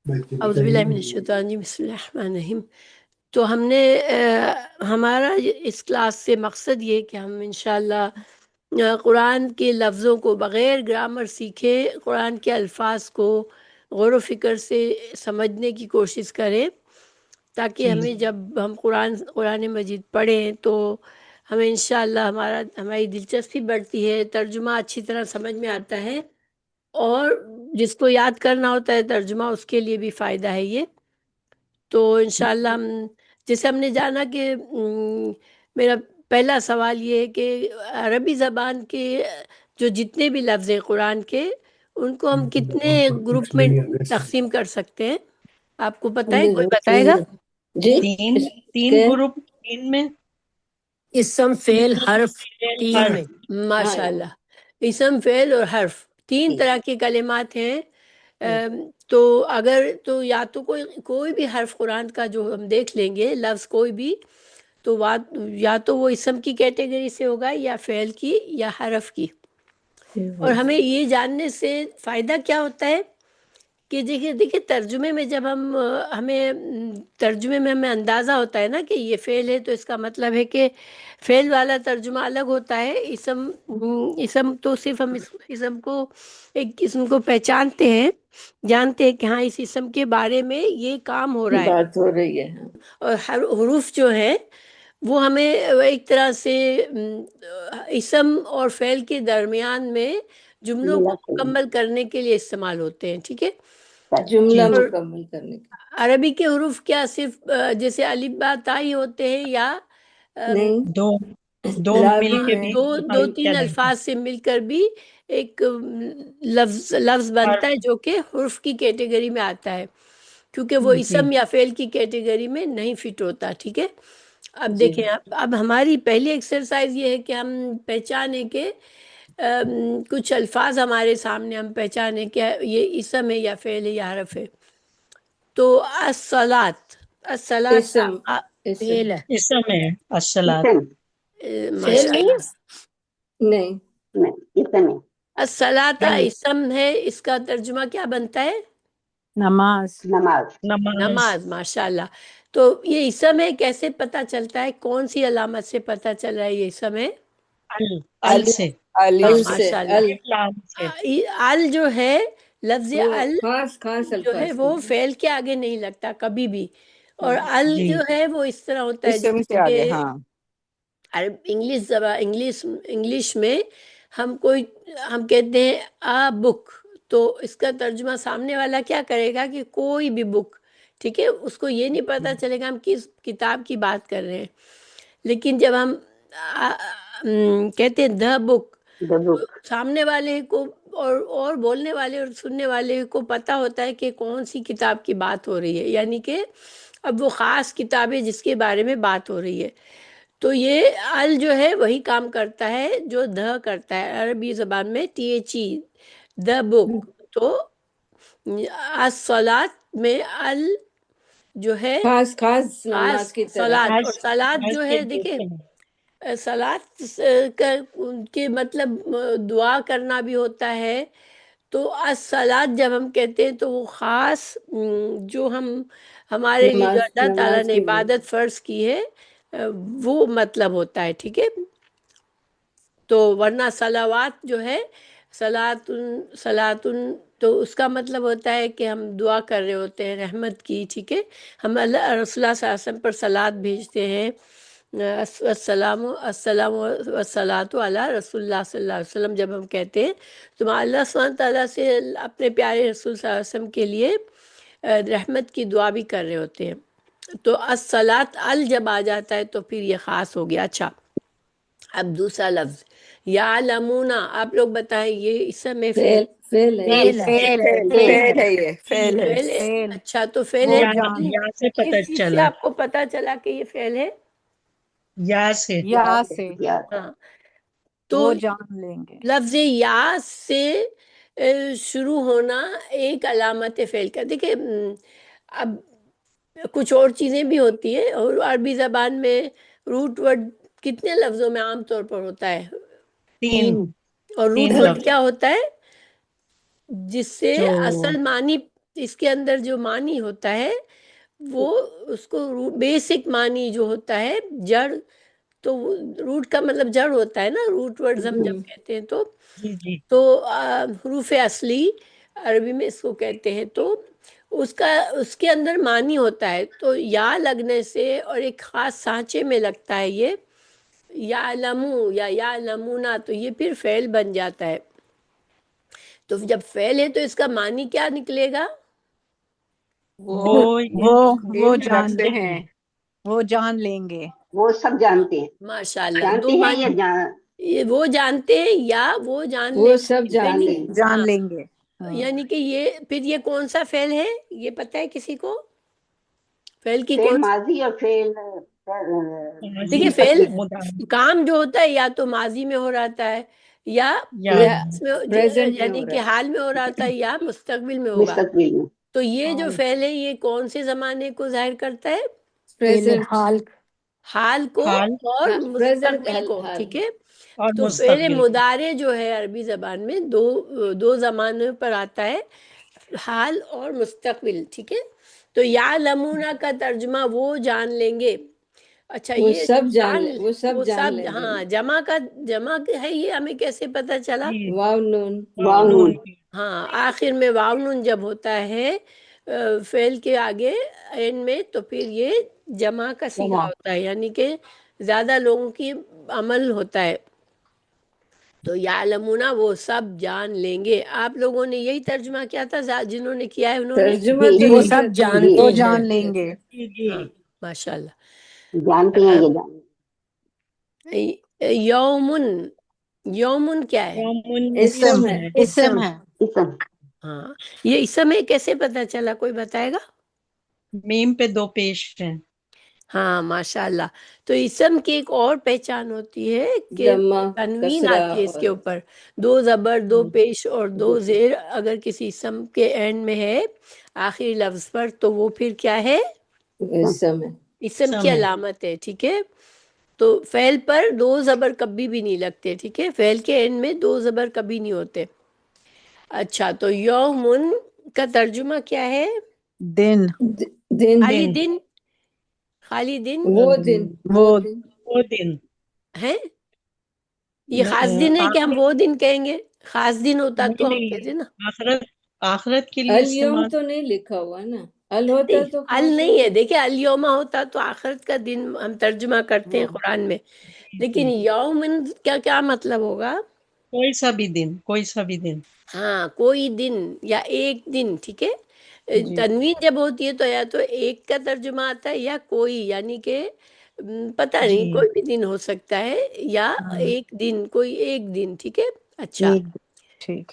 اعوذ باللہ من الشیطان الرجیم، بسم اللہ الرحمن الرحیم۔ تو ہم نے ہمارا اس کلاس سے مقصد یہ کہ ہم انشاءاللہ قرآن کے لفظوں کو بغیر گرامر سیکھے قرآن کے الفاظ کو غور و فکر سے سمجھنے کی کوشش کریں، تاکہ ہمیں جب ہم قرآن مجید پڑھیں تو ہمیں انشاءاللہ ہماری دلچسپی بڑھتی ہے، ترجمہ اچھی طرح سمجھ میں آتا ہے، اور جس کو یاد کرنا ہوتا ہے ترجمہ اس کے لیے بھی فائدہ ہے یہ۔ تو انشاءاللہ جیسے ہم نے جانا کہ میرا پہلا سوال یہ ہے کہ عربی زبان کے جو جتنے بھی لفظ ہیں قرآن کے، ان کو ہم کتنے گروپ میں تقسیم کر سکتے ہیں؟ آپ کو پتہ ہے؟ کوئی بتائے گا؟ جی تین گروپ، تین میں اسم، فعل، حرف، تین میں۔ ماشاءاللہ، اسم، فعل اور حرف، تین طرح کے کلمات ہیں۔ تو اگر تو یا تو کوئی بھی حرف قرآن کا جو ہم دیکھ لیں گے لفظ کوئی بھی، تو یا تو وہ اسم کی کیٹیگری سے ہوگا یا فعل کی یا حرف کی۔ اور ہمیں یہ جاننے سے فائدہ کیا ہوتا ہے کہ دیکھیے ترجمے میں جب ترجمے میں ہمیں اندازہ ہوتا ہے نا کہ یہ فعل ہے، تو اس کا مطلب ہے کہ فعل والا ترجمہ الگ ہوتا ہے۔ اسم تو صرف ہم ایک اسم کو پہچانتے ہیں، جانتے ہیں کہ ہاں اس اسم کے بارے میں یہ کام ہو رہا ہے، بات ہو رہی ہے۔ اور حروف جو ہیں وہ ہمیں ایک طرح سے اسم اور فعل کے درمیان میں جملوں کو مکمل کرنے کے لیے استعمال ہوتے ہیں، ٹھیک ہے؟ جملہ مکمل کرنے کا عربی کے حروف کیا صرف جیسے الف با تا ہی ہوتے ہیں، یا نہیں، دو مل کے بھی دو تین الفاظ سے مل کر بھی ایک لفظ بنتا ہے جو کہ حرف کی کیٹیگری میں آتا ہے، کیونکہ وہ اسم یا فعل کی کیٹیگری میں نہیں فٹ ہوتا، ٹھیک ہے؟ اب دیکھیں، اب ہماری پہلی ایکسرسائز یہ ہے کہ ہم پہچانیں کہ کچھ الفاظ ہمارے سامنے، ہم پہچانیں کہ یہ اسم ہے یا فعل ہے یا حرف ہے۔ تو الصلاۃ اسم فعل ہے، اسم ہے، الصلاۃ فعل نہیں ہے، نہیں، اسم ہے۔ الصلاۃ اسم ہے، اس کا ترجمہ کیا بنتا ہے؟ نماز۔ نماز، ماشاءاللہ۔ تو یہ اسم ہے، کیسے پتہ چلتا ہے؟ کون سی علامت سے پتہ چل رہا ہے یہ اسم ہے؟ ال سے، ماشاءاللہ۔ ال جو ہے، لفظ ال خاص جو ہے الفاظ وہ فعل کے آگے نہیں لگتا کبھی بھی، اور ال جو ہے وہ اس طرح ہوتا ہے اسم سے آگے، کہ ہاں۔ انگلش میں ہم کہتے ہیں آ بک، تو اس کا ترجمہ سامنے والا کیا کرے گا کہ کوئی بھی بک، ٹھیک ہے؟ اس کو یہ نہیں پتا چلے گا ہم کس کتاب کی بات کر رہے ہیں۔ لیکن جب ہم کہتے ہیں دا بک، سامنے والے کو اور بولنے والے اور سننے والے کو پتا ہوتا ہے کہ کون سی کتاب کی بات ہو رہی ہے، یعنی کہ اب وہ خاص کتاب ہے جس کے بارے میں بات ہو رہی ہے۔ تو یہ ال جو ہے وہی کام کرتا ہے جو دھ کرتا ہے عربی زبان میں، THE، دا بک۔ تو الصلاۃ میں ال جو ہے خاص نماز کی طرح۔ صلاۃ، اور صلاۃ جو ہے دیکھیں، صلاۃ کے مطلب دعا کرنا بھی ہوتا ہے۔ تو الصلاۃ جب ہم کہتے ہیں تو وہ خاص جو ہمارے لیے جو اللہ تعالیٰ نے عبادت فرض کی ہے وہ مطلب ہوتا ہے، ٹھیک ہے؟ تو ورنہ صلوات جو ہے، صلاتن تو اس کا مطلب ہوتا ہے کہ ہم دعا کر رہے ہوتے ہیں رحمت کی، ٹھیک ہے؟ ہم رسول اللہ صلی اللہ علیہ وسلم پر صلات بھیجتے ہیں، السلام والصلاۃ علی رسول اللہ صلی اللہ علیہ وسلم جب ہم کہتے ہیں تو اللہ سبحانہ تعالیٰ سے اپنے پیارے رسول صلی اللہ علیہ وسلم کے لیے رحمت کی دعا بھی کر رہے ہوتے ہیں۔ تو الصلاۃ ال جب آ جاتا ہے تو پھر یہ خاص ہو گیا۔ اچھا، اب دوسرا لفظ یعلمون، آپ لوگ بتائیں یہ اسم ہے فعل؟ فعل ہے۔ اچھا، تو فعل وہ ہے، یا سے پتہ کس چیز سے چلا، آپ کو پتا چلا کہ یہ فعل ہے؟ یا سے، یا سے، ہاں، تو وہ جان لیں گے۔ لفظ یا سے شروع ہونا ایک علامت فعل کا۔ دیکھیں اب کچھ اور چیزیں بھی ہوتی ہیں، اور عربی زبان میں روٹ ورڈ کتنے لفظوں میں عام طور پر ہوتا ہے؟ 3 اور روٹ ورڈ کیا ہوتا ہے جس سے جو اصل معنی اس کے اندر جو معنی ہوتا ہے وہ اس کو بیسک معنی جو ہوتا ہے جڑ، تو روٹ کا مطلب جڑ ہوتا ہے نا، روٹ ورڈز ہم جب کہتے ہیں جی جی تو حروف اصلی عربی میں اس کو کہتے ہیں، تو اس کے اندر معنی ہوتا ہے، تو یا لگنے سے اور ایک خاص سانچے میں لگتا ہے یہ یعلمو یا یعلمونا، تو یہ پھر فعل بن جاتا ہے. تو جب فعل ہے تو اس کا معنی کیا نکلے گا؟ وہ جانتے ہیں، وہ جان لیں گے. وہ سب جانتے ہیں. ماشاء اللہ، جانتے دو ہیں معنی، یا یہ وہ جانتے ہیں یا وہ جان وہ لیں سب گے. جان جانتے لیں ہیں. جان ہاں، لیں گے. یعنی کہ یہ پھر یہ کون سا فعل ہے، یہ پتہ ہے کسی کو؟ فعل کی فعل کون ماضی اور فعل دیکھیے ماضی فعل مضارع کام جو ہوتا ہے یا تو ماضی میں ہو رہتا ہے یا یا اس میں present میں یعنی ہو کہ رہا ہے. حال میں ہو رہا ہے یا مستقبل میں ہوگا. مستقبل میں. تو یہ جو فعل ہے یہ کون سے زمانے کو ظاہر کرتا ہے؟ present حال کو حال اور ہاں، present مستقبل کو. حال. ٹھیک ہے، اور تو فعل مستقبل. مضارع جو ہے عربی زبان میں دو زمانوں پر آتا ہے، حال اور مستقبل. ٹھیک ہے، تو یعلمون کا ترجمہ وہ جان لیں گے. اچھا، وہ یہ سب جان جان لیں، وہ سب جان لیں گے. ہاں، جمع ہے، یہ ہمیں کیسے پتہ چلا؟ جی واو نون. واو نون. ہاں، آخر میں واو نون جب ہوتا ہے فعل کے آگے اینڈ میں، تو پھر یہ جمع کا صیغہ ہوتا ہے، یعنی کہ زیادہ لوگوں کی عمل ہوتا ہے. تو یعلمونا وہ سب جان لیں گے. آپ لوگوں نے یہی ترجمہ کیا تھا، جنہوں نے کیا ہے انہوں نے؟ ترجمہ جی، تو وہ یہی سب ہے، جانتے جی. وہ جان لیں گے. جی جی. ہاں، ماشاء اللہ. جانتے ہیں یہ جانتے یومن کیا ہے؟ یومن اسم ہے. اسم ہے. ہیں. اسم. ہاں، یہ اسم ہے، کیسے پتہ چلا، کوئی بتائے گا؟ میم پہ دو پیش ہیں. ہاں، ماشاء اللہ. تو اسم کی ایک اور پہچان ہوتی ہے کہ ضمہ، تنوین کسرہ آتی ہے اس کے اور اوپر، دو زبر، دو پیش اور دو زیر اگر کسی اسم کے اینڈ میں ہے آخری لفظ پر، تو وہ پھر کیا ہے؟ اسم ہے. اسم کی اسم ہے. علامت ہے. ٹھیک ہے، تو فعل پر دو زبر کبھی بھی نہیں لگتے. ٹھیک ہے، فعل کے اینڈ میں دو زبر کبھی نہیں ہوتے. اچھا، تو یومن کا ترجمہ کیا ہے؟ دن. دن. خالی دن، خالی دن وہ دن. وہ وہ دن. ہے. یہ خاص دن ہے کہ ہم وہ دن کہیں گے؟ خاص دن ہوتا تو ہم نہیں، کہتے نا. آخرت کے لیے الیوم استعمال. تو نہیں لکھا ہوا نا، ال ہوتا نہیں، تو ال خاص نہیں ہے. دیکھیں، الیوما ہوتا تو آخرت کا دن ہم ترجمہ کرتے ہیں قرآن میں، لیکن یومن کیا مطلب ہوگا؟ کوئی سا بھی دن، کوئی سا بھی دن. ہاں، کوئی دن یا ایک دن. ٹھیک ہے، جی. تنوین جب ہوتی ہے تو یا تو ایک کا ترجمہ آتا ہے یا کوئی، یعنی کہ پتہ جی. نہیں کوئی بھی دن ہو سکتا ہے یا ایک دن، کوئی ایک دن. ٹھیک ہے. اچھا، ایک ٹھیک.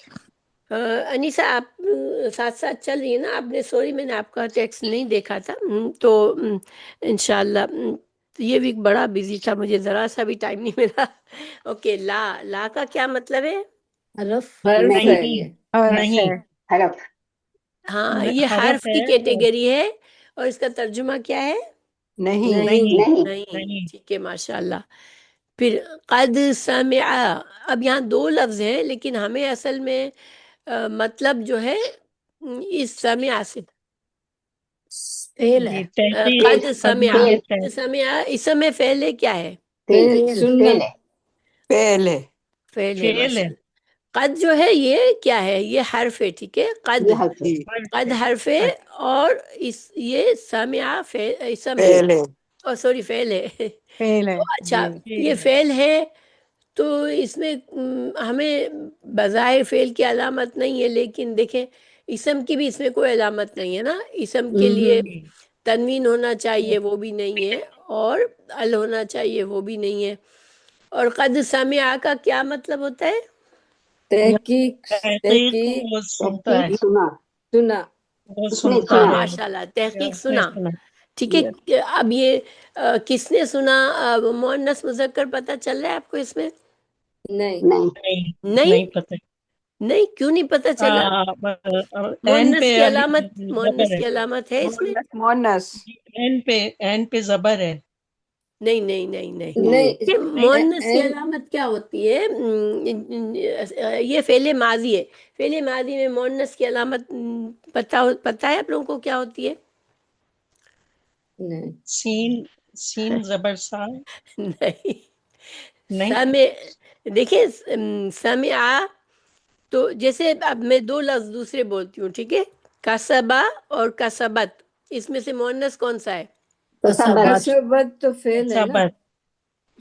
انیسہ آپ ساتھ ساتھ چل رہی ہے نا؟ آپ نے سوری میں نے آپ کا ٹیکسٹ نہیں دیکھا تھا، تو انشاءاللہ یہ ویک بڑا بزی تھا، مجھے ذرا سا بھی ٹائم نہیں ملا. اوکے، لا کا کیا مطلب ہے؟ حرف نہیں. ہے یہ. نہیں. حرف. ہاں، یہ حرف حرف کی ہے. کیٹیگری ہے، اور اس کا ترجمہ کیا ہے؟ نہیں. نہیں. نہیں. ٹھیک ہے، ماشاء اللہ. پھر قد سمع، اب یہاں دو لفظ ہیں لیکن ہمیں اصل میں مطلب جو ہے اس سمع سے فعل جی، ہے. تحقیق. قد سمع، فعل. سمع اسم میں فعل ہے، کیا ہے؟ سننا. فعل ہے. فعل ہے. فعل ماشاء ہے. اللہ. قد جو ہے یہ کیا ہے؟ یہ حرف ہے. ٹھیک ہے، قد یہ حرف ہے. قد حرف ہے، اور یہ سمع اسم ہے، سوری فعل ہے. فعل ہے. تو اچھا، جی. یہ فعل ہے تو اس میں ہمیں بظاہر فعل کی علامت نہیں ہے، لیکن دیکھیں اسم کی بھی اس میں کوئی علامت نہیں ہے نا. اسم کے لیے تنوین ہونا چاہیے، وہ بھی نہیں ہے، اور ال ہونا چاہیے، وہ بھی نہیں ہے. اور قد سمع کا کیا مطلب ہوتا ہے؟ تحقیق. تحقیق وہ سنتا ہے. تحقیق سنا. سنا. وہ اس نے سنتا سنا. ہے. ماشاء اللہ، تحقیق اس نے سنا. سنا. ٹھیک ہے، اب یہ کس نے سنا، مؤنث مذکر پتہ چل رہا ہے آپ کو اس میں؟ نہیں. نہیں. نہیں پتہ. نہیں، کیوں نہیں پتہ چلا؟ این مؤنث پہ کی علی علامت، زبر ہے. کی علامت ہے اس میں؟ مونس. این پہ زبر ہے. نہیں نہیں نہیں نہیں نہیں یہ مؤنث کی علامت کیا ہوتی ہے؟ یہ فعل ماضی ہے، فعل ماضی میں مؤنث کی علامت پتہ ہے آپ لوگوں کو کیا ہوتی ہے؟ نہیں سین زبر سا نہیں نہیں سمع، دیکھیں سمع، تو جیسے اب میں دو لفظ دوسرے بولتی ہوں، ٹھیک ہے، کسبا اور کسبت، اس میں سے مؤنث کون سا ہے؟ کسبت کسبت تو فعل ہے نا، زبر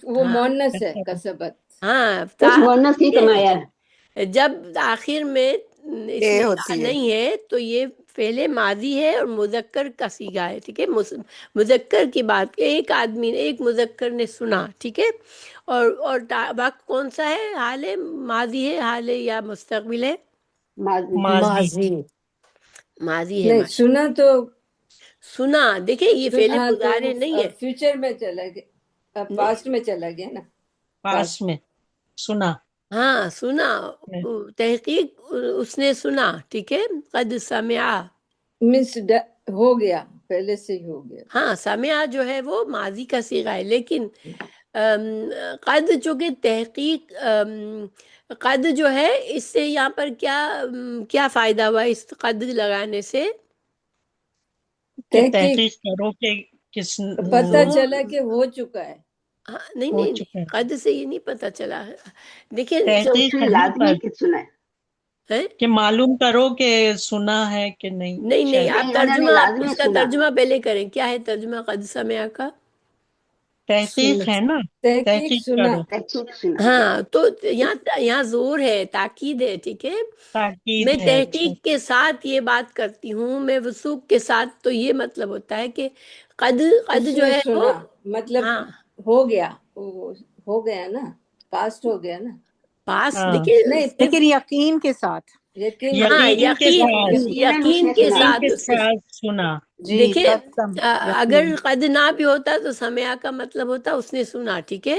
وہ ہاں مؤنث ہے کسبت. ہاں کچھ مونس ہی کمایا ہے. جب آخر میں اس اے میں ہوتی ہے. نہیں ہے تو یہ فعل ماضی ہے اور مذکر کا صیغہ ہے، ٹھیک ہے، مذکر کی بات، ایک آدمی نے، ایک مذکر نے سنا، ٹھیک ہے، اور وقت کون سا ہے؟ حال ماضی ہے، حال یا مستقبل ہے؟ ماضی. ماضی ماضی ہے. نہیں سنا تو سنا، دیکھیں یہ فعل ہاں تو مضارع نہیں ہے. فیوچر میں چلا گیا، پاسٹ میں چلا گیا نا. پاس میں سنا ہاں سنا، تحقیق اس نے سنا، ٹھیک ہے، قد سمع. مس ہو گیا، پہلے سے ہی ہو گیا. ہاں سمع جو ہے وہ ماضی کا صیغہ ہے، لیکن قد چونکہ تحقیق، قد جو ہے اس سے یہاں پر کیا فائدہ ہوا اس قد لگانے سے؟ کہ تحقیق تحقیق کرو کہ کس پتہ چلا کہ ہو چکا ہے. ہاں نہیں ہو نہیں چکا نہیں، ہے قد سے یہ نہیں پتہ چلا ہے. دیکھیں تو اس تحقیق میں کرنے لازمی پر ہے کہ سنا ہے. ہیں؟ کہ معلوم کرو کہ سنا ہے کہ نہیں نہیں نہیں، شاید آپ نہیں، انہوں نے ترجمہ، آپ لازمی اس کا سنا. ترجمہ پہلے کریں، کیا ہے ترجمہ قد سمع کا؟ تحقیق ہے نا، تحقیق تحقیق سنا. کرو تحقیق سنا. ہاں تو یہاں زور ہے، تاکید ہے، ٹھیک ہے، تاکید میں ہے. اچھا تحقیق کے ساتھ یہ بات کرتی ہوں، میں وثوق کے ساتھ، تو یہ مطلب ہوتا ہے کہ قد اس جو نے ہے وہ، سنا مطلب ہاں ہو گیا، ہو گیا نا، پاسٹ ہو گیا نا. پاس، ہاں دیکھیں نہیں صرف، لیکن یقین کے ساتھ. یقین ہاں یقین کے ساتھ یقیناً اس یقین نے کے سنا. یقین ساتھ کے اس سے، ساتھ سنا. جی دیکھیں قسم اگر یقین. قد نہ بھی ہوتا تو سمع کا مطلب ہوتا اس نے سنا، ٹھیک ہے،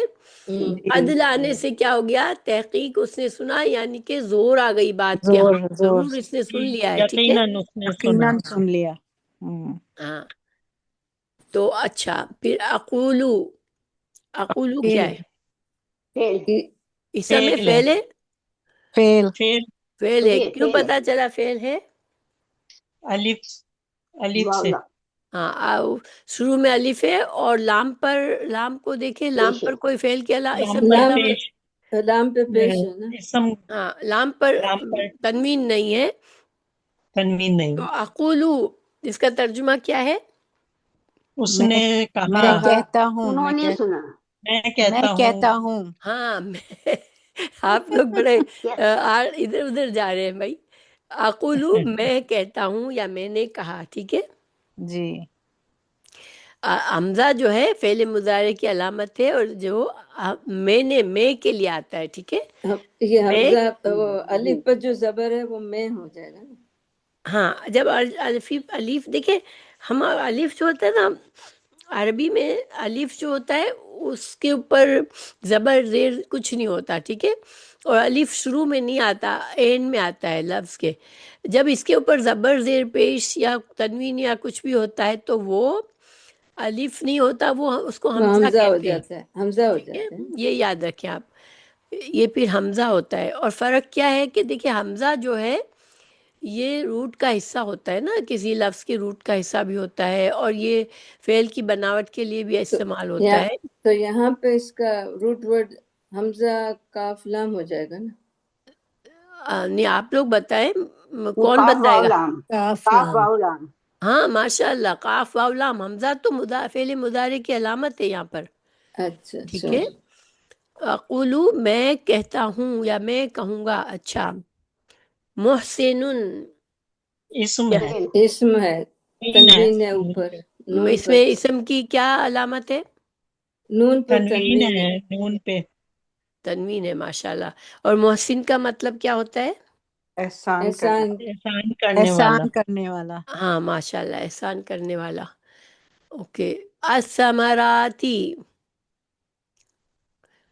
قد جی لانے سے کیا ہو گیا؟ تحقیق اس نے سنا، یعنی کہ زور آ گئی بات کے، ہاں زور ضرور اس نے سن لیا ہے، ٹھیک ہے. یقیناً اس نے سنا. یقیناً سن لیا. ہاں تو اچھا، پھر اقولو کیا ہے؟ فعل. اسم ہے، فعل ہے. فعل ہے؟ فیل. فعل فعل ہے، جی کیوں فعل ہے. پتا چلا فعل ہے؟ الف سے والا ہاں شروع میں الف ہے، اور لام کو دیکھیں، لام پیش ہے. پر کوئی فعل کے علاوہ، لام اسم کے پر لام علاوہ، پیش لام پہ پیش ہے نا. اسم ہاں لام پر لام پر تنوین نہیں ہے. تنوین نہیں. تو اقولو اس کا ترجمہ کیا ہے؟ اس میں نے میں کہا، کہتا ہوں. انہوں نے سنا. میں میں کہتا ہوں. ہاں آپ لوگ بڑے کیا؟ ادھر ادھر جا رہے ہیں بھائی. اقولو میں کہتا ہوں یا میں نے کہا، ٹھیک ہے. جی حمزہ جو ہے فعل مضارع کی علامت ہے، اور جو میں کے لیے آتا ہے، ٹھیک ہے. یہ میں، حمزہ الف پر جو زبر ہے وہ میں ہو جائے گا نا. ہاں جب الف دیکھیں، ہم الف جو ہوتا ہے نا عربی میں، الف جو ہوتا ہے اس کے اوپر زبر زیر کچھ نہیں ہوتا، ٹھیک ہے، اور الف شروع میں نہیں آتا، این میں آتا ہے لفظ کے. جب اس کے اوپر زبر زیر پیش یا تنوین یا کچھ بھی ہوتا ہے تو وہ الف نہیں ہوتا، وہ اس کو وہ حمزہ حمزہ ہو کہتے ہیں، جاتا ہے، حمزہ ہو ٹھیک ہے، جاتا ہے. یہ یاد رکھیں آپ. یہ پھر حمزہ ہوتا ہے. اور فرق کیا ہے کہ دیکھیں حمزہ جو ہے یہ روٹ کا حصہ ہوتا ہے نا، کسی لفظ کے روٹ کا حصہ بھی ہوتا ہے، اور یہ فعل کی بناوٹ کے لیے بھی استعمال ہوتا ہے. تو یہاں پہ اس کا روٹ ورڈ حمزہ کاف لام ہو جائے گا نا. نہیں آپ لوگ بتائیں، وہ کون کاف بتائے واو گا؟ لام. کاف کاف لام. واو لام. ہاں ماشاء اللہ، قاف واو لام. حمزہ تو فعل مضارع کی علامت ہے یہاں پر، اچھا ٹھیک ہے. اقولو میں کہتا ہوں یا میں کہوں گا. اچھا، محسن، اسم ہے. فعل. اسم ہے، تنوین ہے اوپر، نون اس پر، میں اسم کی کیا علامت ہے؟ نون پر تنوین تنوین ہے ہے. نون پہ. تنوین ہے، ماشاء اللہ. اور محسن کا مطلب کیا ہوتا ہے؟ احسان کرنے. احسان. احسان کرنے والا. احسان کرنے والا. ہاں ماشاء اللہ، احسان کرنے والا. اوکے. الثمراتی،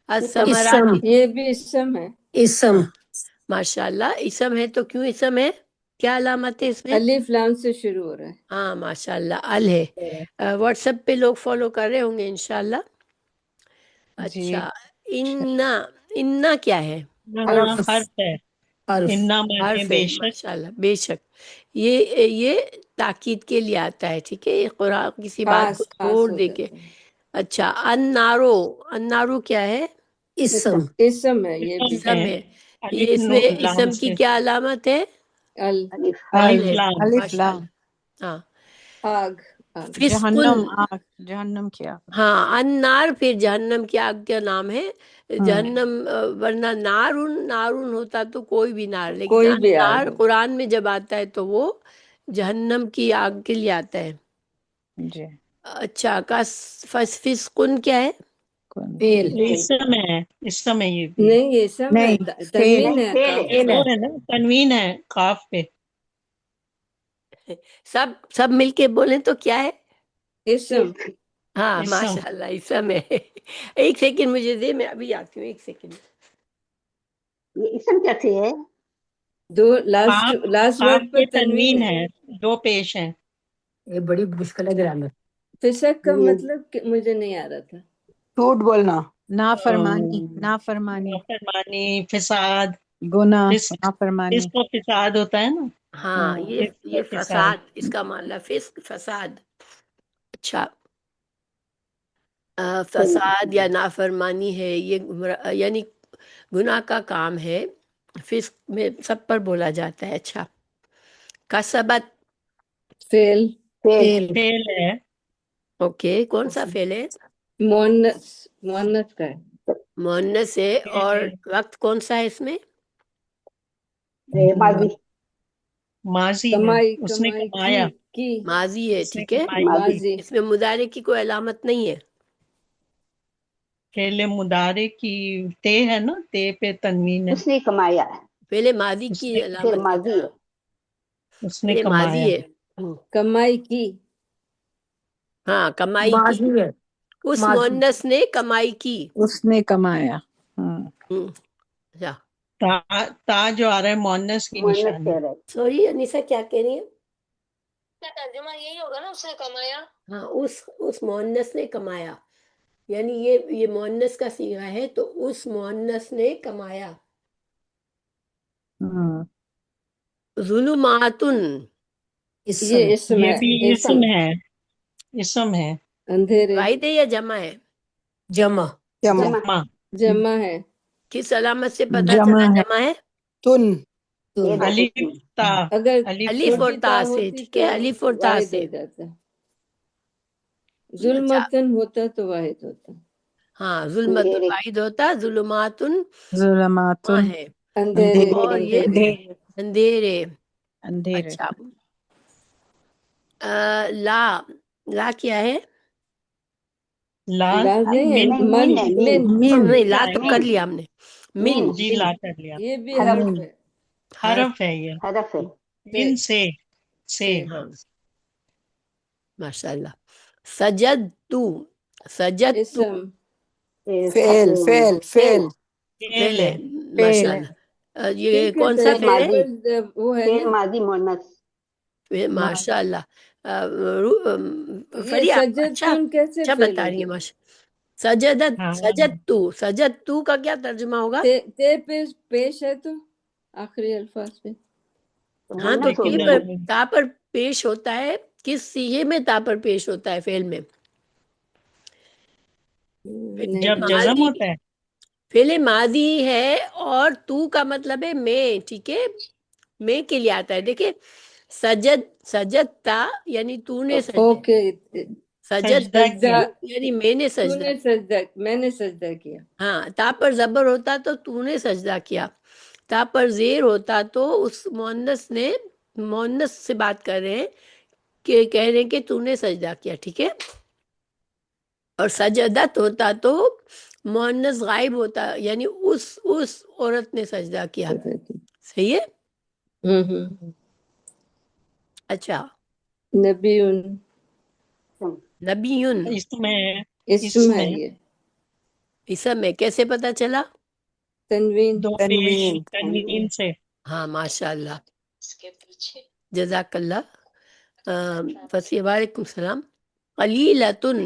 الثمراتی، یہ بھی اسم ہے. اسم، ماشاء اللہ اسم ہے. تو کیوں اسم ہے؟ کیا علامت ہے اس میں؟ الف لام سے شروع ہو رہا ہے. ہاں ماشاء اللہ، ال ہے. واٹس ایپ پہ لوگ فالو کر رہے ہوں گے انشاءاللہ. اچھا انا، انا کیا ہے؟ حرف ہے، حرف انا مانے حرف ہے، بے شک. ماشاء اللہ، بے شک. یہ تاکید کے لیے آتا ہے، ٹھیک ہے، یہ قرآن کسی بات کو خاص چھوڑ ہو دے جاتا کے. ہے. اچھا النارو، النارو کیا ہے؟ اسم. اسم ہے یہ بھی. اسم ہے. یہ الف اس میں لام اسم کی سے. کیا علامت ہے؟ الف الف ہے. لام. الف ماشاء لام. اللہ. ہاں آگ. آگ. فسقن. جہنم آگ، جہنم کی آگ. ہاں النار پھر جہنم کی آگ کا نام ہے. ہاں. جہنم ورنہ نارن، نارن ہوتا تو کوئی بھی نار، لیکن کوئی بھی آگ النار ہو. قرآن میں جب آتا ہے تو وہ جہنم کی آگ کے لیے آتا ہے. جی. اچھا کا فسقن کیا ہے؟ فیل. اسم ہے، اسم ہے یہ بھی. نہیں یہ اسم ہے، نہیں، تنوین ہے. فعل ہے. یہ وہ ہے نا، تنوین ہے کاف پہ. سب مل کے بولیں تو کیا ہے؟ اسم. ہاں اسم. ماشاء اللہ اسم ہے. ایک سیکنڈ مجھے دے، میں ابھی آتی ہوں، ایک سیکنڈ. یہ اسم کیسے ہے؟ دو لاسٹ کاف ورڈ پر پہ تنوین ہے. دو پیش ہیں. یہ بڑی مشکل ہے گرامر. فسق کا یہ مطلب مجھے نہیں آ رہا تھا. جھوٹ بولنا، نافرمانی، نافرمانی، نافرمانی، فساد. گناہ، فسق، نافرمانی. فسق و فساد ہوتا ہے نا. ہاں فسق و یہ فساد. فساد، اس کا مطلب فسق فساد. اچھا فساد یا نافرمانی ہے، یہ یعنی گناہ کا کام ہے. فسق میں سب پر بولا جاتا ہے. اچھا کسبت، فیل. فعل فعل ہے. اوکے کون سا فعل ہے؟ مونس، مونس کا ہے. مؤنث ہے. اور وقت کون سا ہے اس میں؟ ماضی ماضی ہے، کمائی، اس نے کمائی کمایا. کی. ماضی ہے، اس نے ٹھیک ہے. کمائی. ماضی. اس میں مضارع کی کوئی علامت نہیں ہے. فعل مضارع کی تے ہے نا، تے پہ تنوین ہے. اس نے کمایا. پہلے ماضی اس کی نے پھر علامت ہے. ماضی ہے. اس نے پہلے کمایا. ماضی ہے. کمائی کی. ہاں کمائی کی. ماضی ہے، اس ماضی. مؤنث نے کمائی کی. اس نے کمایا. ہاں. اچھا تا جو آ رہا ہے مؤنث کی مؤنث نشانی. کہہ رہے. سوری انیسا کیا کہہ رہی ہے؟ ترجمہ یہی ہوگا نا، اس نے کمایا. ہاں اس مؤنث نے کمایا، یعنی یہ مؤنث کا صیغہ ہے تو اس مؤنث نے کمایا. ہاں. ظلماتن، یہ اسم یہ ہے. بھی اسم ہے، اسم ہے. اندھیرے. واحد ہے یا جمع ہے؟ جمع. جمع. جمع. جمع ہے. کس علامت سے پتہ جمع چلا ہے. جمع ہے؟ تن. یہ دیکھو الف تا. اگر الف اور چھوٹی تا تا سے، ہوتی ٹھیک تو ہے، الف اور تا واحد سے. ہو جاتا. اچھا ظلمتن ہوتا تو واحد ہوتا. ہاں ظلمت اندھیرے. واحد ہوتا، ظلماتن ظلمات. جمع ہے. اندھیرے. اور یہ اندھیرے. اندھیرے. اندھیرے. اچھا لا، لا کیا ہے؟ لا لاز نہیں ہے. من. من. مین ہے، مین. من. مین. نہیں لا تو کر مین. لیا ہم نے. مین. من. جی من لا کر لیا. یہ بھی حرف. حرف ہے. حرف ہے یہ. حرف ہے. من سے. ہاں ماشاء اللہ. سجد تو، سجد تو اسم. فعل، فعل، فعل. فعل ہے. فعل. ماشاء اللہ. یہ ٹھیک ہے، کون سا فعل فعل ہے؟ ماضی. وہ ہے فعل نا. ماضی مؤنث. ماشاء اللہ. یہ فریا اچھا سجدتن کیسے اچھا فعل بتا ہو رہی ہے گیا؟ ماشاء. سجدت، ہاں سجد تو کا کیا ترجمہ ہوگا؟ تے پیش ہے تو آخری الفاظ پہ. ہاں تو مؤنث ہو تے گیا پر، نا. تا پر پیش ہوتا ہے. کس صیغے میں تا پر پیش ہوتا ہے فعل میں؟ جب جزم ماضی، ہوتا ہے. فعل ماضی ہے اور تو کا مطلب ہے میں، ٹھیک ہے، میں کے لیے آتا ہے. دیکھیں سجدتا یعنی تو نے سجدہ، اوکے. سجد سجدہ کیا. یعنی میں نے تو سجدہ. نے سجدہ، میں نے سجدہ کیا. ہاں تا پر زبر ہوتا تو نے سجدہ کیا. تا پر زیر ہوتا تو اس مؤنث نے، مؤنث سے بات کر رہے ہیں کہ کہہ رہے ہیں کہ تو نے سجدہ کیا، ٹھیک ہے. اور سجدت ہوتا تو مؤنث غائب ہوتا، یعنی اس عورت نے سجدہ کیا. صحیح ہے. اچھا نبی. نبیون اسم ہے. اسم ہے یہ. اسم میں کیسے پتا چلا؟ تنوین. دو پیش تنوین سے. ہاں ماشاء اللہ، اس کے پیچھے جزاک اللہ. وعلیکم السلام. قلیلتن،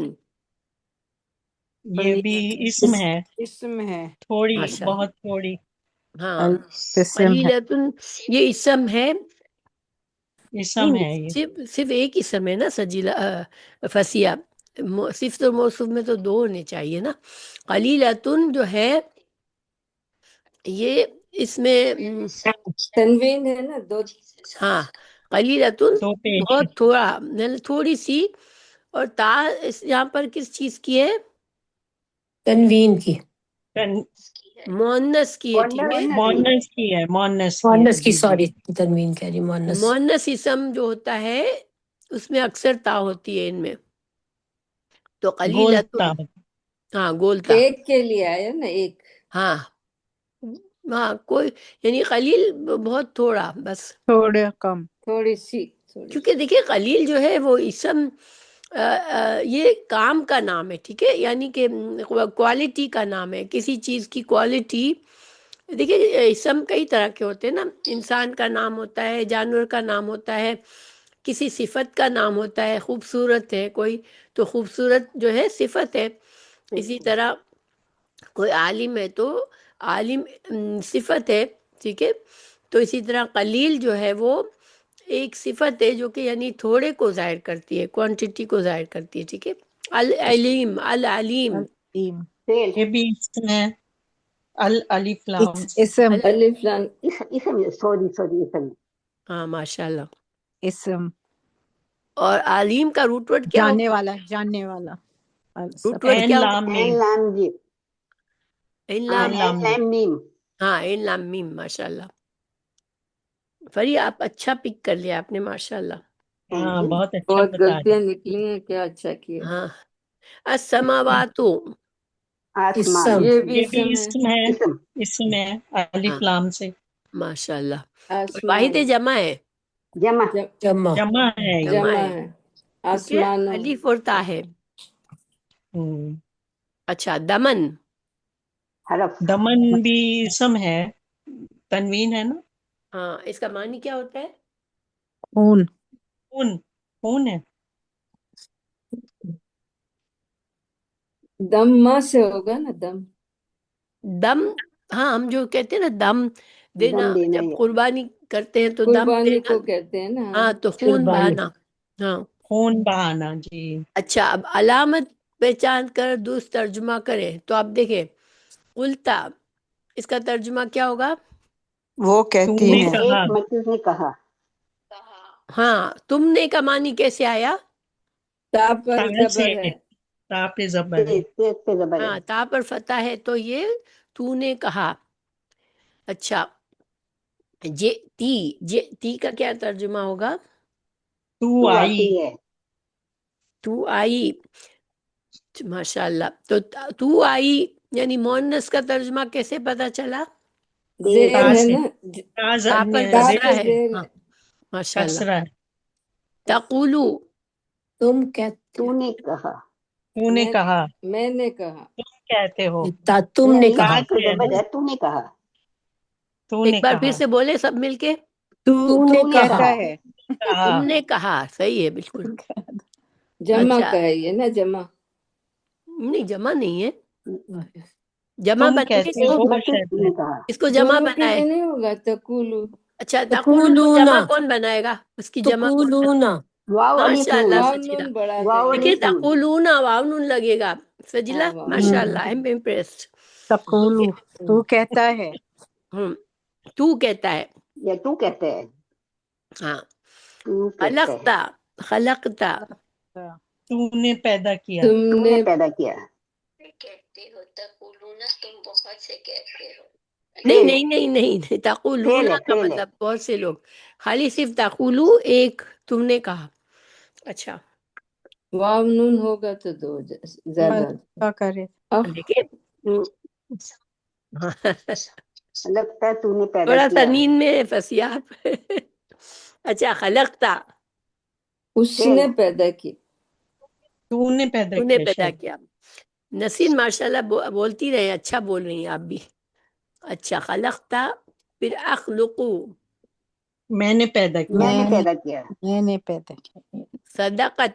یہ بھی اسم ہے، اسم ہے، تھوڑی، ماشاء اللہ. بہت تھوڑی. ہاں اسم ہے، قلیلتن یہ اسم ہے. اسم نہیں ہے یہ. صرف ایک اسم ہے نا سجیلا فسیہ. صفت اور موصوف میں تو دو ہونے چاہیے نا. قلیلتن جو ہے یہ اس میں تنوین ہے نا دو. ہاں قلیلتن دو پیش. بہت تھوڑا تھوڑی سی. اور تا یہاں پر کس چیز کی ہے؟ تنوین کی، مؤنث کی ہے. ٹھیک ہے مونس کی ہے، مونس کی ہے. مؤنث کی، جی جی. سوری تنوین کہہ رہی، مؤنث. مؤنث اسم جو ہوتا ہے اس میں اکثر تا ہوتی ہے ان میں. تو قلیلتن گولتا. ہاں گولتا. ایک کے لیے آیا نا ایک. ہاں ہاں کوئی یعنی قلیل بہت تھوڑا بس. تھوڑا کم. تھوڑی سی تھوڑی کیونکہ دیکھیے قلیل جو ہے وہ اسم یہ کام کا نام ہے. ٹھیک ہے یعنی کہ کوالٹی کا نام ہے، کسی چیز کی کوالٹی. دیکھیے اسم کئی طرح کے ہوتے ہیں نا. انسان کا نام ہوتا ہے، جانور کا نام ہوتا ہے، کسی صفت کا نام ہوتا ہے. خوبصورت ہے کوئی تو خوبصورت جو ہے صفت ہے. اسی طرح کوئی عالم ہے تو عالم صفت ہے. ٹھیک ہے تو اسی طرح قلیل جو ہے وہ ایک صفت ہے جو کہ یعنی تھوڑے کو ظاہر کرتی ہے، کوانٹٹی کو ظاہر کرتی ہے. ٹھیک ہے. العلیم، العلیم. علیم، فعل، یہ بھی اسم ہے، الف لام. اسم، الف لام. اسم، سوری اسم. ہاں ماشاء اللہ. اسم، اور علیم کا روٹ ورڈ کیا جاننے ہوگا؟ والا، جاننے والا. روٹ ورڈ این کیا ہوگا؟ لام این میم. لام جی، این ہاں لام. لام این لام میم. ہاں این لام میم. ماشاء اللہ. فری آپ اچھا پک کر لیا آپ نے ماشاء اللہ. ہاں بہت اچھا بہت بتا غلطیاں رہے. نکلی ہیں، کیا اچھا کیا. ہاں السماوات. آسمان، یہ بھی یہ بھی اسم ہے. اسم ہے، اسم، اسم ہے ہاں الف لام سے. ماشاء اللہ. آسمان واحد جمع ہے. جمع، جمع، جمع ہے یہ. جمع ہے ہے. کیونکہ آسمانوں. الف اور تا ہے. ہوں. اچھا دمن. حرف، دمن بھی اسم ہے، تنوین ہے نا. ہاں اس کا معنی کیا ہوتا ہے؟ خون، خون، خون ہے. دم ماں سے ہوگا نا دم. دم. ہاں ہم جو کہتے ہیں نا دم دینا، دم دینا، جب یہ قربانی کرتے ہیں تو دم قربانی دینا. کو کہتے ہیں نا. ہاں تو خون قربانی. بہانا. ہاں خون بہانا. جی. اچھا اب علامت پہچان کر درست ترجمہ کریں تو آپ دیکھیں الٹا اس کا ترجمہ کیا ہوگا؟ وہ تو کہتی نے ہیں، کہا. ایک مچیز نے کہا، ہاں تم نے کا معنی کیسے آیا؟ تا پر تا سے، زبر ہے. تا پہ زبر ہے. تیز سے زبر ہے. ہاں تا پر فتح ہے تو یہ تو نے کہا. اچھا تی کا کیا ترجمہ ہوگا؟ تو تو آئی. آتی ہے، تو آئی. ماشاء اللہ. تو آئی یعنی مؤنث کا ترجمہ کیسے پتا چلا؟ زیر تا ہے سے، نا. تا پر تا کسرہ پہ ہے. زیر ہاں ہے. ماشاء اللہ. کسرہ. تقولو. تم تو نے کہا، تو نے کہا، میں نے کہا. تم کہتے ہو. تم نے تا کہا، تو سے ہے زبر نا، ہے، تو نے کہا، تو ایک نے بار پھر کہا. سے بولے سب مل کے. تو نے کہتا کہا. ہے. کہا. تم نے کہا. صحیح ہے بالکل. جمع اچھا کا ہے یہ نا، جمع. نہیں جمع نہیں ہے. جمع تم بنائے کہتے اس کو. ہو ایک مچیز شہد نے ہے. کہا، اس کو جمع دونوں کے بنائے. لیے نہیں ہوگا. تقولو. اچھا تقولو کو تقولون، جمع کون بنائے گا؟ اس کی جمع کون تقولون، واو الف ماشاء اللہ نون، واو سجلہ. نون بڑھا واو دیں گے. دیکھیے الف نون. تقولون واو نون لگے گا. سجلہ ہاں واو. ماشاء اللہ آئی ایم امپریسڈ. تقولو، تو کہتا ہے. تو کہتا ہے. یا تو کہتے ہیں، ہاں تو کہتے ہیں، خلقتا. خلقتا. تو نے پیدا کیا. تم تو نے. نے پیدا کیا. کہتے ہو تقولون، تم بہت سے کہتے ہو. نہیں فعل، نہیں نہیں نہیں تقولون فعل ہے، کا فعل ہے. مطلب بہت سے لوگ خالی صرف تقولو ایک تم نے کہا. اچھا واو نون ہوگا تو دو زیادہ. کیا کرے. اخ. دیکھیے لگتا ہے تو نے پیدا تھوڑا سا کیا. نیند میں پھنسی آپ. اچھا خلقتا اس فعل، نے پیدا کی. تو نے پیدا تو نے کیا پیدا شہد. کیا. نسیم ماشاءاللہ بولتی رہے، اچھا بول رہی ہیں آپ بھی. اچھا خلقتا. پھر اخلقو. میں نے پیدا کیا. میں نے پیدا کیا. میں نے پیدا کیا. صدقت.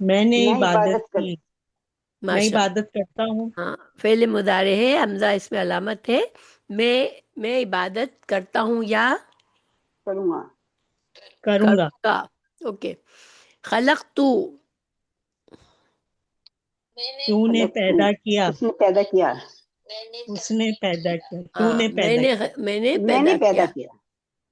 میں نے میں عبادت عبادت کی، میں ماشاء عبادت کرتا ہوں، ہاں فعل مضارع ہے، حمزہ اس میں علامت ہے، میں عبادت کرتا ہوں یا کروں گا. کروں گا، کروں گا. اوکے. خلقت میں نے تو نے خلق پیدا کیا، اس نے پیدا کیا. میں نے اس نے پیدا کیا، تو ہاں نے پیدا کیا. میں نے میں نے پیدا کیا.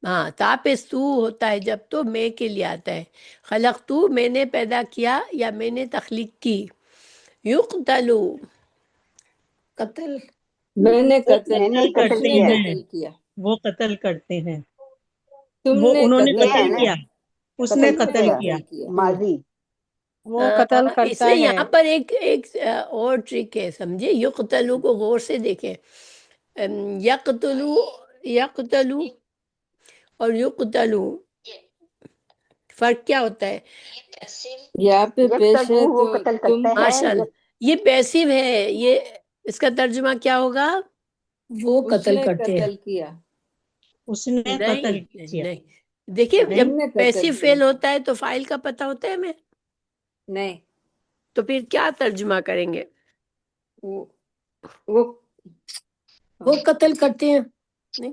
ہاں تاپس تو ہوتا ہے جب تو میں کے لیے آتا ہے. خلقت میں نے پیدا کیا یا میں نے تخلیق کی. یقتلو قتل میں نے قتل میں نے کیا. قتل اس نے کیا. قتل کیا. وہ قتل کرتے ہیں، تم وہ نے انہوں نے قتل میں قتل نا کیا، اس قتل نے اس نے قتل کیا. کیا. کیا. ماضی. وہ قتل اس کرتا میں ہے. یہاں پر ایک اور ٹرک ہے، سمجھے. یقتلو کو غور سے دیکھیں. یقتلو اور یقتلو فرق کیا ہوتا ہے؟ یہ پیسو یہاں پہ پیش یقتلو ہے وہ تو قتل تم کرتا ہے. ماشاء اللہ. یہ پیسو ہے، یہ اس کا ترجمہ کیا ہوگا؟ وہ اس قتل نے کرتے ہیں. قتل کیا. اس نے قتل نہیں کیا. نہیں دیکھیے نہیں، جب تم نے قتل پیسو کیا. فعل ہوتا ہے تو فاعل کا پتہ ہوتا ہے ہمیں، نہیں. تو پھر کیا ترجمہ کریں گے؟ وہ وہ قتل کرتے ہیں. نہیں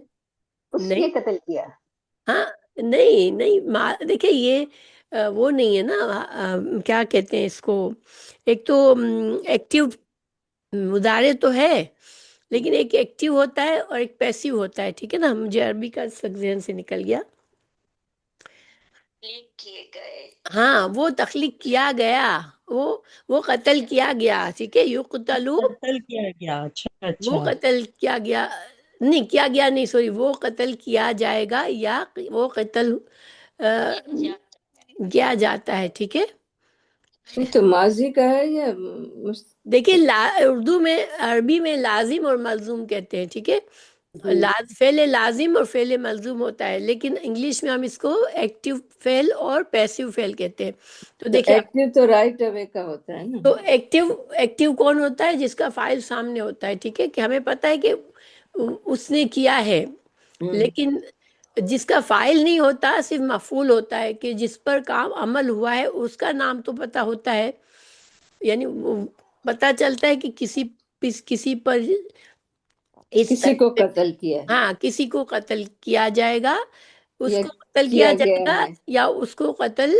اس نے نہیں قتل کیا. ہاں نہیں دیکھیں یہ وہ نہیں ہے نا، کیا کہتے ہیں اس کو، ایک تو ایکٹیو مضارع تو ہے لیکن ایک ایکٹیو ہوتا ہے اور ایک پیسیو ہوتا ہے. ٹھیک ہے نا، مجھے عربی کا ذہن سے نکل گیا. تخلیق کیے گئے. ہاں وہ تخلیق کیا گیا، وہ قتل کیا گیا. ٹھیک ہے. یقتلو قتل کیا گیا. اچھا وہ اچھا، قتل کیا گیا، نہیں کیا گیا نہیں، سوری، وہ قتل کیا جائے گا یا وہ قتل کیا جاتا ہے. ٹھیک ہے. تو ماضی کا ہے یا دیکھیں اردو میں، عربی میں لازم اور ملزوم کہتے ہیں. ٹھیک ہے. فعل لازم اور فعل ملزوم ہوتا ہے، لیکن انگلش میں ہم اس کو ایکٹیو فعل اور پیسیو فعل کہتے ہیں. تو دیکھیں ایکٹیو تو رائٹ اوے کا ہوتا ہے نا. تو ایکٹیو کون ہوتا ہے؟ جس کا فاعل سامنے ہوتا ہے. ٹھیک ہے، کہ ہمیں پتہ ہے کہ اس نے کیا ہے، لیکن جس کا فاعل نہیں ہوتا، صرف مفعول ہوتا ہے، کہ جس پر کام عمل ہوا ہے اس کا نام تو پتہ ہوتا ہے، یعنی پتہ چلتا ہے کہ کسی پر اس کسی طرح کو سے، قتل کیا ہے ہاں کسی کو قتل کیا جائے گا، اس یا کو قتل کیا کیا جائے گیا گا ہے. یا اس کو قتل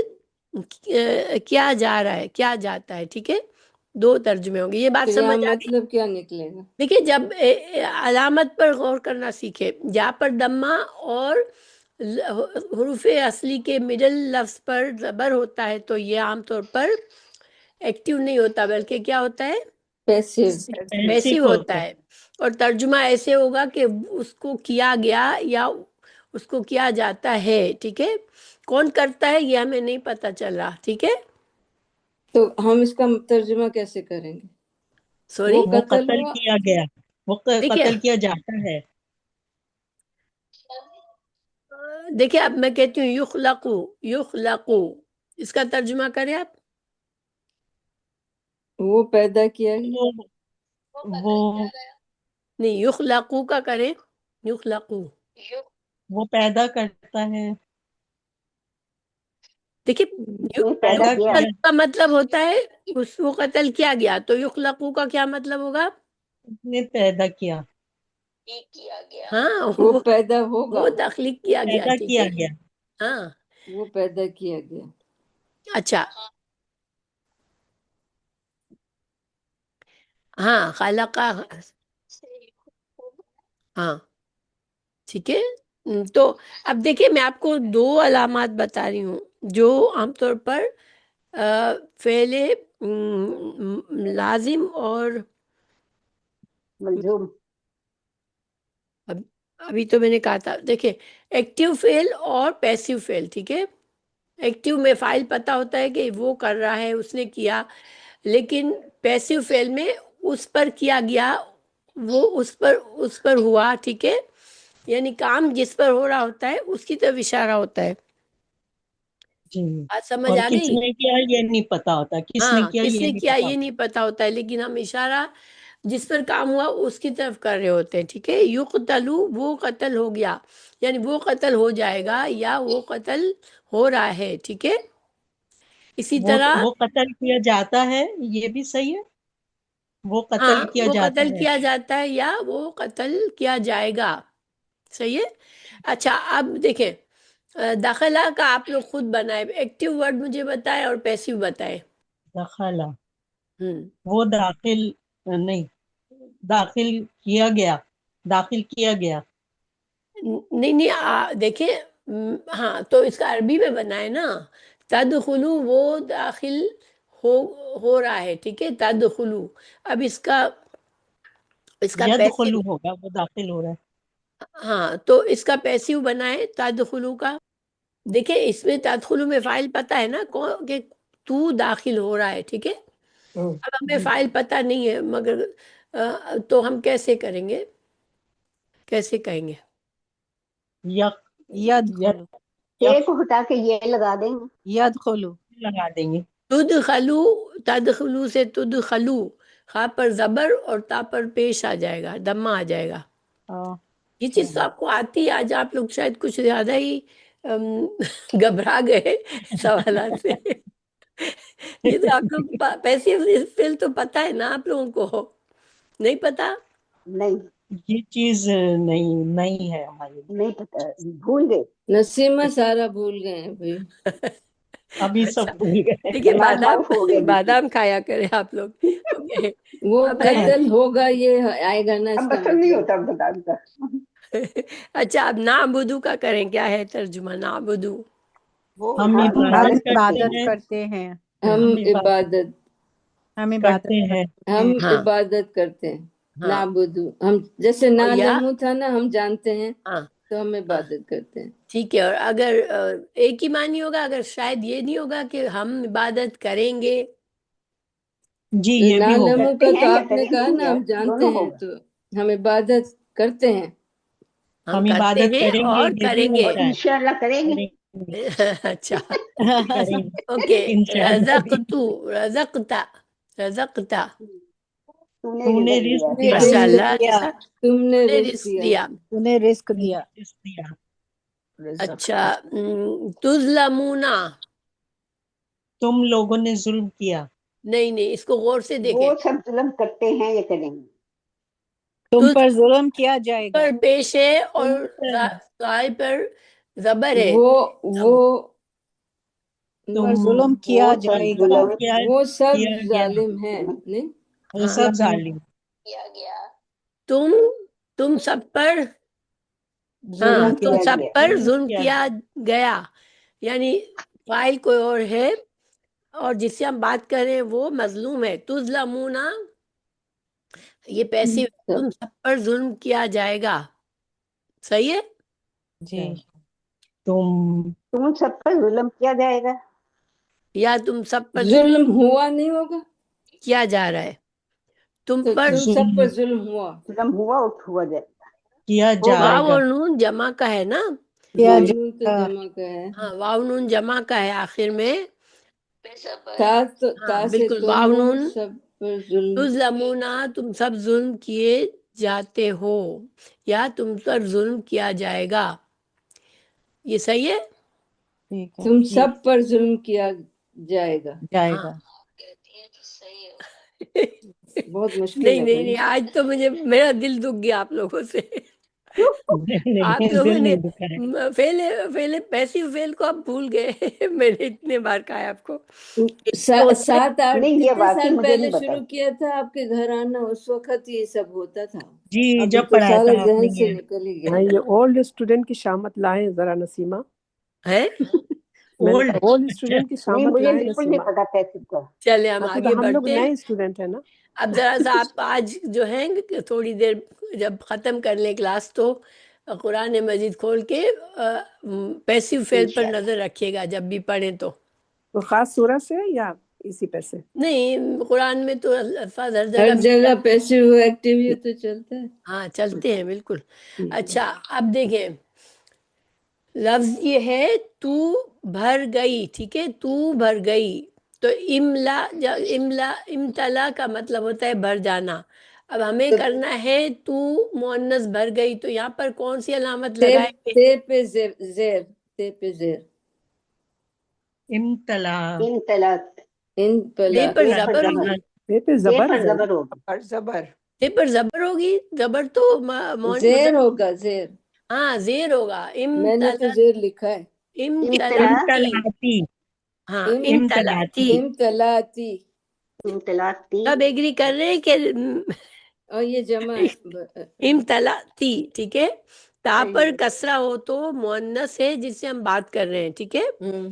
کیا جا رہا ہے، کیا جاتا ہے. ٹھیک ہے. دو ترجمے ہوں گے. یہ تو بات یہاں سمجھ آ گئی؟ مطلب کیا نکلے گا؟ دیکھیے جب علامت پر غور کرنا سیکھے، جہاں پر دمہ اور حروف اصلی کے مڈل لفظ پر زبر ہوتا ہے تو یہ عام طور پر ایکٹیو نہیں ہوتا، بلکہ کیا ہوتا ہے؟ پیسو. پیسیو ہوتا ہے. اور ترجمہ ایسے ہوگا کہ اس کو کیا گیا یا اس کو کیا جاتا ہے. ٹھیک ہے. کون کرتا ہے یہ ہمیں نہیں پتہ چل رہا. ٹھیک ہے. تو ہم اس کا ترجمہ کیسے کریں گے؟ سوری، وہ وہ قتل قتل ہوا. کیا گیا، وہ دیکھیے قتل کیا جاتا ہے. دیکھیں اب میں کہتی ہوں یخلقو، اس کا ترجمہ کریں آپ. وہ پیدا کیا گیا. وہ وہ نہیں، یخلقو کا کریں. یخلقو، وہ پیدا کرتا ہے، دیکھیے نے پیدا پیدا کیا. کیا، کا مطلب ہوتا ہے اس کو قتل کیا گیا، تو یخلقو کا کیا مطلب ہوگا؟ اس نے پیدا کیا، کیا گیا. ہاں وہ پیدا ہوگا. وہ تخلیق کیا گیا. پیدا ٹھیک کیا ہے. گیا. ہاں وہ پیدا کیا گیا. اچھا. ہاں خلقہ، ہاں ٹھیک ہے. تو اب دیکھیں میں آپ کو دو علامات بتا رہی ہوں جو عام طور پر فعل لازم اور ملزوم. ابھی تو میں نے کہا تھا، دیکھیں ایکٹیو فعل اور پیسیو فعل. ٹھیک ہے. ایکٹیو میں فاعل پتہ ہوتا ہے کہ وہ کر رہا ہے، اس نے کیا، لیکن پیسیو فعل میں اس پر کیا گیا، وہ اس پر ہوا. ٹھیک ہے. یعنی کام جس پر ہو رہا ہوتا ہے اس کی طرف اشارہ ہوتا ہے. جی، بات سمجھ اور آ کس گئی؟ نے کیا یہ نہیں پتا ہوتا، کس نے ہاں کیا کس یہ نے نہیں کیا پتا یہ ہوتا. نہیں پتا ہوتا ہے، لیکن ہم اشارہ جس پر کام ہوا اس کی طرف کر رہے ہوتے ہیں. ٹھیک ہے. یقتلو وہ قتل ہو گیا، یعنی وہ قتل ہو جائے گا یا وہ قتل ہو رہا ہے. ٹھیک ہے. اسی طرح وہ قتل کیا جاتا ہے، یہ بھی صحیح ہے، وہ قتل ہاں کیا وہ جاتا قتل ہے. کیا جاتا ہے یا وہ قتل کیا جائے گا. صحیح ہے. اچھا اب دیکھیں داخلہ کا آپ لوگ خود بنائے. ایکٹیو ورڈ مجھے بتائے اور پیسیو بتائے. دخلا، ہوں وہ داخل نہیں، داخل کیا گیا، داخل کیا گیا. نہیں دیکھیں ہاں تو اس کا عربی میں بنائے نا. تدخلو وہ داخل ہو رہا ہے. ٹھیک ہے تدخلو. اب اس کا یدخلو پیسیو ہوگا، وہ داخل ہو رہا ہے. ہاں تو اس کا پیسیو بنائے تدخلو کا. دیکھیں اس میں تدخلو میں فاعل پتہ ہے نا کہ تو داخل ہو رہا ہے. ٹھیک ہے. اب ہمیں فاعل پتہ نہیں ہے مگر تو ہم کیسے کریں گے، کیسے کہیں گے؟ يدخل ایک کو ہٹا کے یہ لگا دیں گے. يدخل لگا دیں گے. تدخلو سے تدخلو، خا پر زبر اور تا پر پیش آ جائے گا، دمہ آ جائے گا. یہ چیز تو آپ کو آتی ہے. آج آپ لوگ شاید کچھ زیادہ ہی گھبرا گئے سوالات سے. یہ تو آپ لوگ پیسے فعل تو پتہ ہے نا آپ لوگوں کو، نہیں پتہ؟ نہیں یہ چیز نہیں ہے ہمارے لیے. نہیں پتا، بھول گئے. نسیمہ سارا بھول گئے ہیں بھائی. ابھی سب بھول گئے. ٹھیک ہے دماغ معاف ہو گئے. بادام کھایا کریں آپ لوگ. اوکے وہ اب ہے قتل ہوگا یہ آئے گا نا اس اب کا پسند نہیں مطلب. ہوتا بتا کا. اچھا اب نعبدو کا کریں. کیا ہے ترجمہ نعبدو؟ ہم ہاں، ہم عبادت عبادت کرتے کرتے ہیں. ہم ہم عبادت ہم عبادت کرتے ہیں. ہم ہاں عبادت کرتے ہیں. ہاں نعبدو ہم جیسے اور یا نعلمو تھا نا ہم جانتے ہیں ہاں تو ہم ہاں عبادت کرتے ہیں. ٹھیک ہے. اور اگر ایک ہی معنی ہوگا، اگر شاید یہ نہیں ہوگا کہ ہم عبادت کریں گے. جی یہ بھی ہوگا. نعلمو کرتے کا تو ہیں یا آپ نے کریں کہا گے، نا یا ہم جانتے دونوں ہیں ہوگا. تو ہم عبادت کرتے ہیں. ہم ہم کرتے عبادت ہیں کریں گے، اور یہ بھی کریں گے. اور ہوتا ہے. انشاءاللہ کریں گے. کریں گے، اچھا کریں گے. اوکے. انشاءاللہ بھی. رزقتا تو تو نے نے رزق رزق دیا. دیا، ماشاء رزق اللہ. دیا، اچھا تم نے نے رزق رزق دیا. دیا. انہیں رزق تو نے دیا. رزق دیا. اچھا تظلمونا. تم لوگوں نے ظلم کیا. نہیں اس کو غور سے دیکھیں. وہ سب ظلم کرتے ہیں یا کریں گے. تم تجھ پر ظلم کیا جائے گا. پر پیش ہے اور تم پر زائے پر زبر ہے. وہ پر تم ظلم کیا وہ سب جائے گا. پر ظلم کیا وہ سب کیا گیا، ظالم ہیں. نہیں وہ ہاں سب ظالم. کیا گیا تم سب پر ہاں ظلم تم کیا سب گیا. پر ظلم ظلم کیا کیا گیا. یعنی فاعل کوئی اور ہے اور جس سے ہم بات کر رہے ہیں وہ مظلوم ہے. تظلمونا یہ پیسے تم سب پر ظلم کیا جائے گا. صحیح ہے. جی تم سب پر ظلم کیا جائے گا. یا تم سب پر ظلم ہوا نہیں ہوگا کیا جا رہا ہے. تم تو پر تم سب پر ظلم ہوا. ظلم ہوا ہوا جائے. کیا جائے واو گا. اور نون جمع کا ہے نا. کیا واؤ تو جائے گا. جمع کا ہے. ہاں واو نون جمع کا ہے آخر میں. تا ہاں سے بالکل تم واو ہو نون. سب پر ظلم. تظلمونا تم سب ظلم کیے جاتے ہو یا تم پر ظلم کیا جائے گا. یہ صحیح ہے. ٹھیک ہے. تم سب پر ظلم کیا جائے گا. جائے ہاں گا. کہتی ہیں تو صحیح ہو. بہت مشکل ہے نہیں بھائی. آج تو میرا دل دکھ گیا آپ لوگوں سے. آپ نہیں لوگوں دل نے نہیں دکھا ہے. فیل پیسیو فیل کو آپ بھول گئے. میں نے اتنے بار کہا ہے آپ کو. 7-8 نہیں یہ کتنے واقعی سال مجھے پہلے نہیں پتا. شروع کیا تھا آپ کے گھر آنا، اس وقت یہ سب ہوتا تھا. جی ابھی جب تو پڑھایا سارا تھا آپ ذہن نے سے یہ. نکل ہی گیا. ہاں یہ اولڈ اسٹوڈنٹ کی شامت لائیں ذرا نسیمہ. ہے میں نے اولڈ. کہا اولڈ اچھا اسٹوڈنٹ کی نہیں شامت مجھے لائیں بالکل نہیں نسیمہ. پتا کیسے کا. چلے ہم ہاں آگے تو ہم لوگ بڑھتے ہیں. نئے اسٹوڈنٹ ہیں نا. اب ذرا سا آپ آج جو ہیں تھوڑی دیر جب ختم کر لیں کلاس تو قرآن مجید کھول کے پیسیو فعل پر انشاءاللہ. نظر رکھیے گا جب بھی پڑھیں تو. کوئی خاص سورہ سے یا اسی پہ سے؟ نہیں قرآن میں تو الفاظ ہر ہر جگہ جگہ پیسیو ایکٹیو یہ تو چلتا ہے. ہاں چلتے ہیں بالکل. اچھا اب دیکھیں لفظ یہ ہے تو بھر گئی. ٹھیک ہے تو بھر گئی. تو امتلا کا مطلب ہوتا ہے بھر جانا. اب ہمیں کرنا ہے تو مؤنث بھر گئی تو یہاں پر کون سی علامت لگائیں گے؟ تے پہ زیر. تے پہ زیر. امتلا امتلأت ان دے پلا پر دے پر زبر زبر ہوگی، یہ پہ دے زبر پر ہے زبر ہوگی اور زبر دے پر زبر ہوگی، زبر تو زیر ہوگا زیر، ہاں زیر ہوگا، میں نے تو زیر لکھا ہے، امتلاتی، امتلاتی ہاں امتلاتی امتلاتی۔ امتلاتی، امتلاتی سب ایگری کر رہے ہیں کہ اور یہ جمع ہے، امتلاتی، ٹھیک ہے؟ تا صحیح پر ہے۔ کسرہ ہو تو مؤنث ہے جس سے ہم بات کر رہے ہیں، ٹھیک ہے؟ ہوں،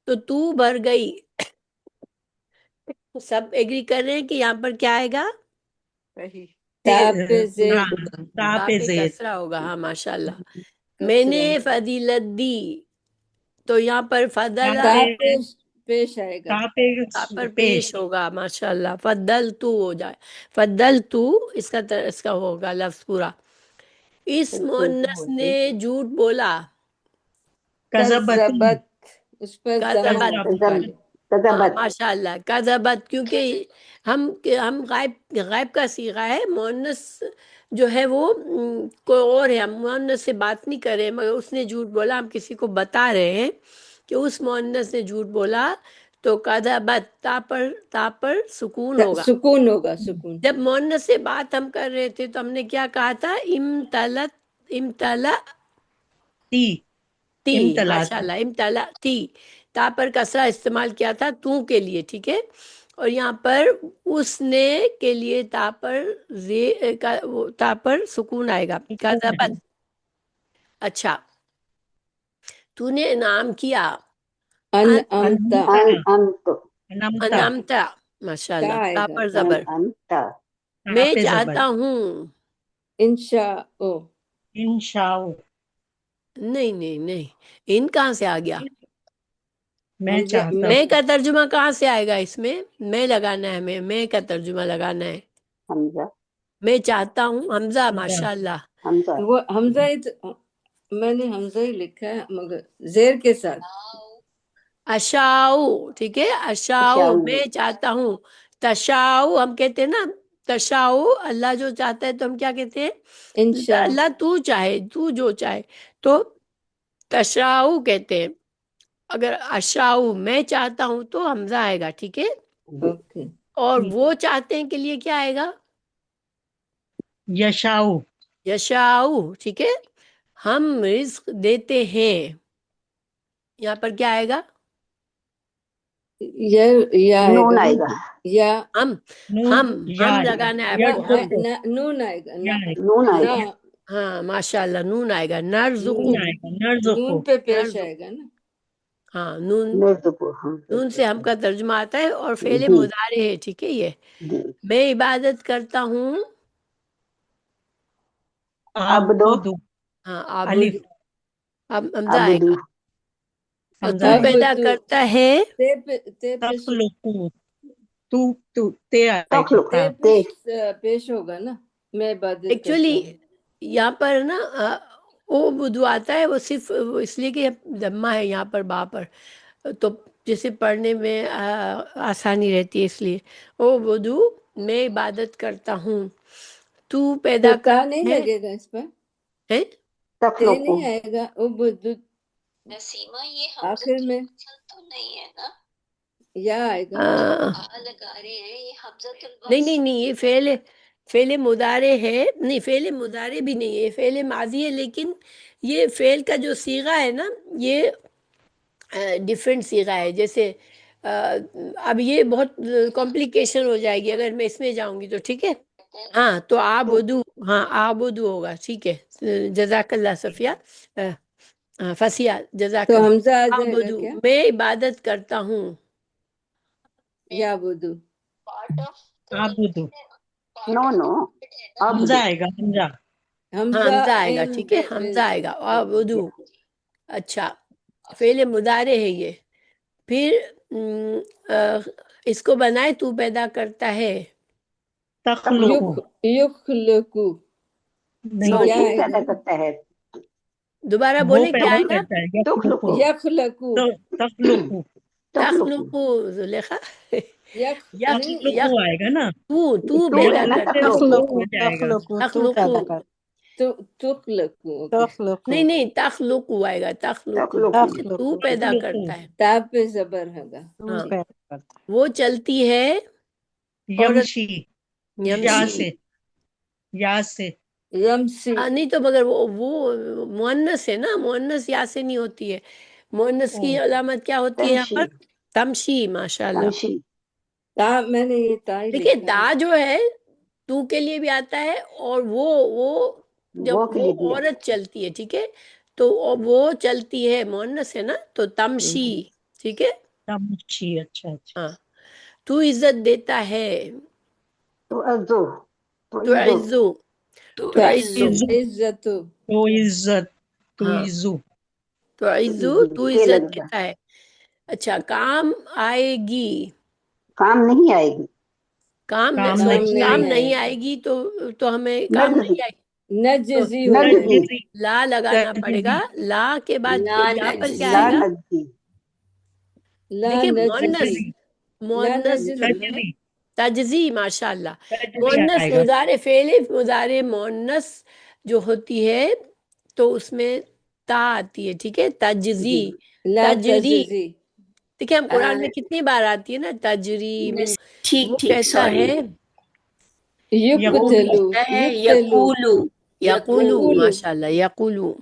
تو بھر گئی، سب ایگری کر رہے ہیں کہ یہاں پر کیا آئے گا؟ صحیح تا پہ زیر ہاں، ہوگا، تا تا پہ پہ زیر کسرہ ہوگا، ہاں ماشاء اللہ۔ میں نے کسرہ، فضیلت دی، تو یہاں پر فضل تا تا پیش آئے گا، تا پہ تا پر پیش پیش ہوگا، ماشاء اللہ۔ فضل تو ہو جائے، فضل تو اس کا ہوگا لفظ پورا۔ اس مؤنث نے جھوٹ بولا، کذبتی کذبت، اس پر ضمہ کذبت، ہوگا پہلے، ہاں کذبت ماشاء اللہ، کذبت، کیونکہ ہم غائب کا صیغہ ہے، مؤنث جو ہے وہ کوئی اور ہے، ہم مؤنث سے بات نہیں کر رہے، مگر اس نے جھوٹ بولا، ہم کسی کو بتا رہے ہیں کہ اس مؤنث نے جھوٹ بولا، تو کذبت، تا پر سکون ہوگا۔ سکون ہوگا، سکون، جب مؤنث سے بات ہم کر رہے تھے تو ہم نے کیا کہا تھا؟ تی تی، امتلاتی ماشاء اللہ، امتلا تی، تا پر کسرہ استعمال کیا تھا تو کے لیے، ٹھیک ہے؟ اور یہاں پر اس نے کے لیے تا پر سکون آئے گا، کذبت۔ اچھا، تو نے انعام کیا، انعمتا، انعمت انمتا انعمتا، ماشاء تا اللہ، آئے تا گا، پر زبر۔ انعمت تا میں پہ زبر چاہتا ہوں، انشاء، انشاء نہیں، ان کہاں سے آ گیا؟ میں چاہتا میں ہوں کا ترجمہ کہاں سے آئے گا اس میں لگانا ہے، میں کا ترجمہ لگانا ہے، حمزہ میں چاہتا ہوں، حمزہ، حمزہ ماشاء اللہ۔ حمزہ وہ حمزہ میں نے حمزہ ہی لکھا ہے مگر زیر کے ساتھ، اشاؤ، ٹھیک ہے، اشاؤ، اشاؤ میں چاہتا ہوں۔ تشاؤ ہم کہتے ہیں نا، تشاؤ اللہ جو چاہتا ہے تو ہم کیا کہتے ہیں؟ انشاء، اللہ تو چاہے، تو جو چاہے تو تشاؤ کہتے ہیں۔ اگر اشاؤ میں چاہتا ہوں تو حمزہ آئے گا، ٹھیک ہے؟ اوکے، اور وہ چاہتے ہیں کے لیے کیا آئے گا؟ یشاؤ یشاؤ، ٹھیک ہے؟ ہم رزق دیتے ہیں، یہاں پر کیا آئے گا؟ یا آئے نون گا آئے نا، گا یا نون یا ہم آئے گا، لگانا ہے آپ یا کو، تو نون آئے گا، یا آئے گا، نون آئے نہ، گا ہاں ماشاء اللہ، نون آئے گا، نرزقو، نون آئے گا، نرزقو نون پہ پیش نرزق، آئے گا نا، ہاں نون، نرزقو ہم نون سے ہم کا ترجمہ آتا ہے، اور فعل جی مضارع ہے، ٹھیک ہے؟ یہ جی میں عبادت کرتا ہوں، عبدو عبدو ہاں الف عبد، اب حمزہ آئے عبدو گا، اور حمزہ تو آئے گا، پیدا عبدو، کرتا ہے، تے پہ تخلقو تو تے آئے گا، تخلق تا تے پیش ہوگا نا، میں عبادت ایکچولی کرتا ہوں، یہاں پر نا او بدو آتا ہے، وہ صرف اس لیے کہ ضمہ ہے یہاں پر با پر، تو جیسے پڑھنے میں آسانی رہتی ہے، اس لیے او بدو، میں عبادت کرتا ہوں، تو پیدا تو تا نہیں ہے، لگے گا اس پر، ہیں؟ تے تخلقو نہیں آئے گا، عبد، نسیمہ یہ آخر حمزۃ میں الوصل تو نہیں ہے نا؟ یا آئے گا، لگا رہے ہیں یہ حمزۃ نہیں، الوصل، یہ فعل مضارع ہے، نہیں فعل مضارع بھی نہیں ہے، فعل ماضی ہے، لیکن یہ فعل کا جو صیغہ ہے نا، یہ ڈیفرنٹ صیغہ ہے، جیسے اب یہ بہت کمپلیکیشن ہو جائے گی اگر میں اس میں جاؤں گی تو، ٹھیک ہے؟ ہاں تو آبدو، ہاں آبدو ہوگا، ٹھیک ہے، جزاک اللہ صفیہ، فصیح، جزاک تو اللہ، حمزہ آ جائے گا آبدو، کیا، میں عبادت کرتا ہوں، یا بدو، پارٹ آف تو عبدو نو نو حمزہ عبدو آئے گا، حمزہ ہاں حمزہ حمزہ آئے گا، این ٹھیک ہے، حمزہ آئے گا، آبدو، اچھا، فعل مضارع ہے یہ، پھر اس کو بنائے تو پیدا کرتا ہے، تخلقو یخلقو، نہیں، کیا نہیں آئے گا پیدا نا، کرتا ہے دوبارہ وہ بولے کیا پیدا آئے گا؟ کرتا ہے، یخلقو یخلقو، تخلقو تخلقو تخلقو، زلیخا، نہیں، تخلقو آئے گا نا، تو تو پیدا ہے نا کرتا ہے، تخلقو تو آ جائے گا، تخلق تو تخلقو، پیدا کر، تخلقو تخلقو نہیں نہیں، تخلق آئے گا، تخلق تخلق تو پیدا کرتا ہے. تا پہ زبر ہوگا تو ہاں. پیدا کرتا ہے. وہ چلتی ہے عورت یمشی یا یمشی. سے یا سے یمسی نہیں تو مگر وہ مؤنث ہے نا، مؤنث یا سے نہیں ہوتی ہے. مؤنث کی علامت کیا ہوتی ہے یہاں تمشی پر؟ تمشی. ماشاء اللہ. تمشی تا میں نے یہ تا ہی دیکھیے لکھا تا ہے. جو ہے تو کے لیے بھی آتا ہے، اور وہ جب وہ کے وہ لیے بھی عورت چلتی ہے، ٹھیک ہے، تو وہ چلتی ہے، مؤنث ہے نا، تو تمشی. ٹھیک ہے. تمشی. اچھا اچھا. ہاں. تو عزت دیتا ہے، تو عزو تو تو عزو عزو، تو تو عزو عزو. عزت تو عزت تو ہاں، عزو. تو عزو تو کے عزت لگ گا، دیتا ہے. اچھا، کام آئے گی. کام نہیں آئے گی، کام کام سوری، نہیں کام آئے نہیں گی. آئے گی تو ہمیں کام نجزی نہیں آئے گی تو نجزی ہو نجزی جائے گا. لا لگانا پڑے گا. لا کے بعد لا یہاں پر کیا لا آئے گا؟ نجزی لا دیکھیں نجزی مؤنث جو ہے تجزی تجزی. ماشاء اللہ. تجزی مؤنث آئے گا. مضارع فعل مضارع مؤنث جو ہوتی ہے تو اس میں تا آتی ہے. ٹھیک ہے. تجزی، لا تجری. تجزی دیکھیں ہم قرآن میں کتنی بار آتی ہے نا تجری من. ٹھیک وہ ٹھیک کہتا سوری. ہے وہ یقتلو کہتا ہے یقتلو یقولو. یقولو. یقولو. ماشاء اللہ. یقولو.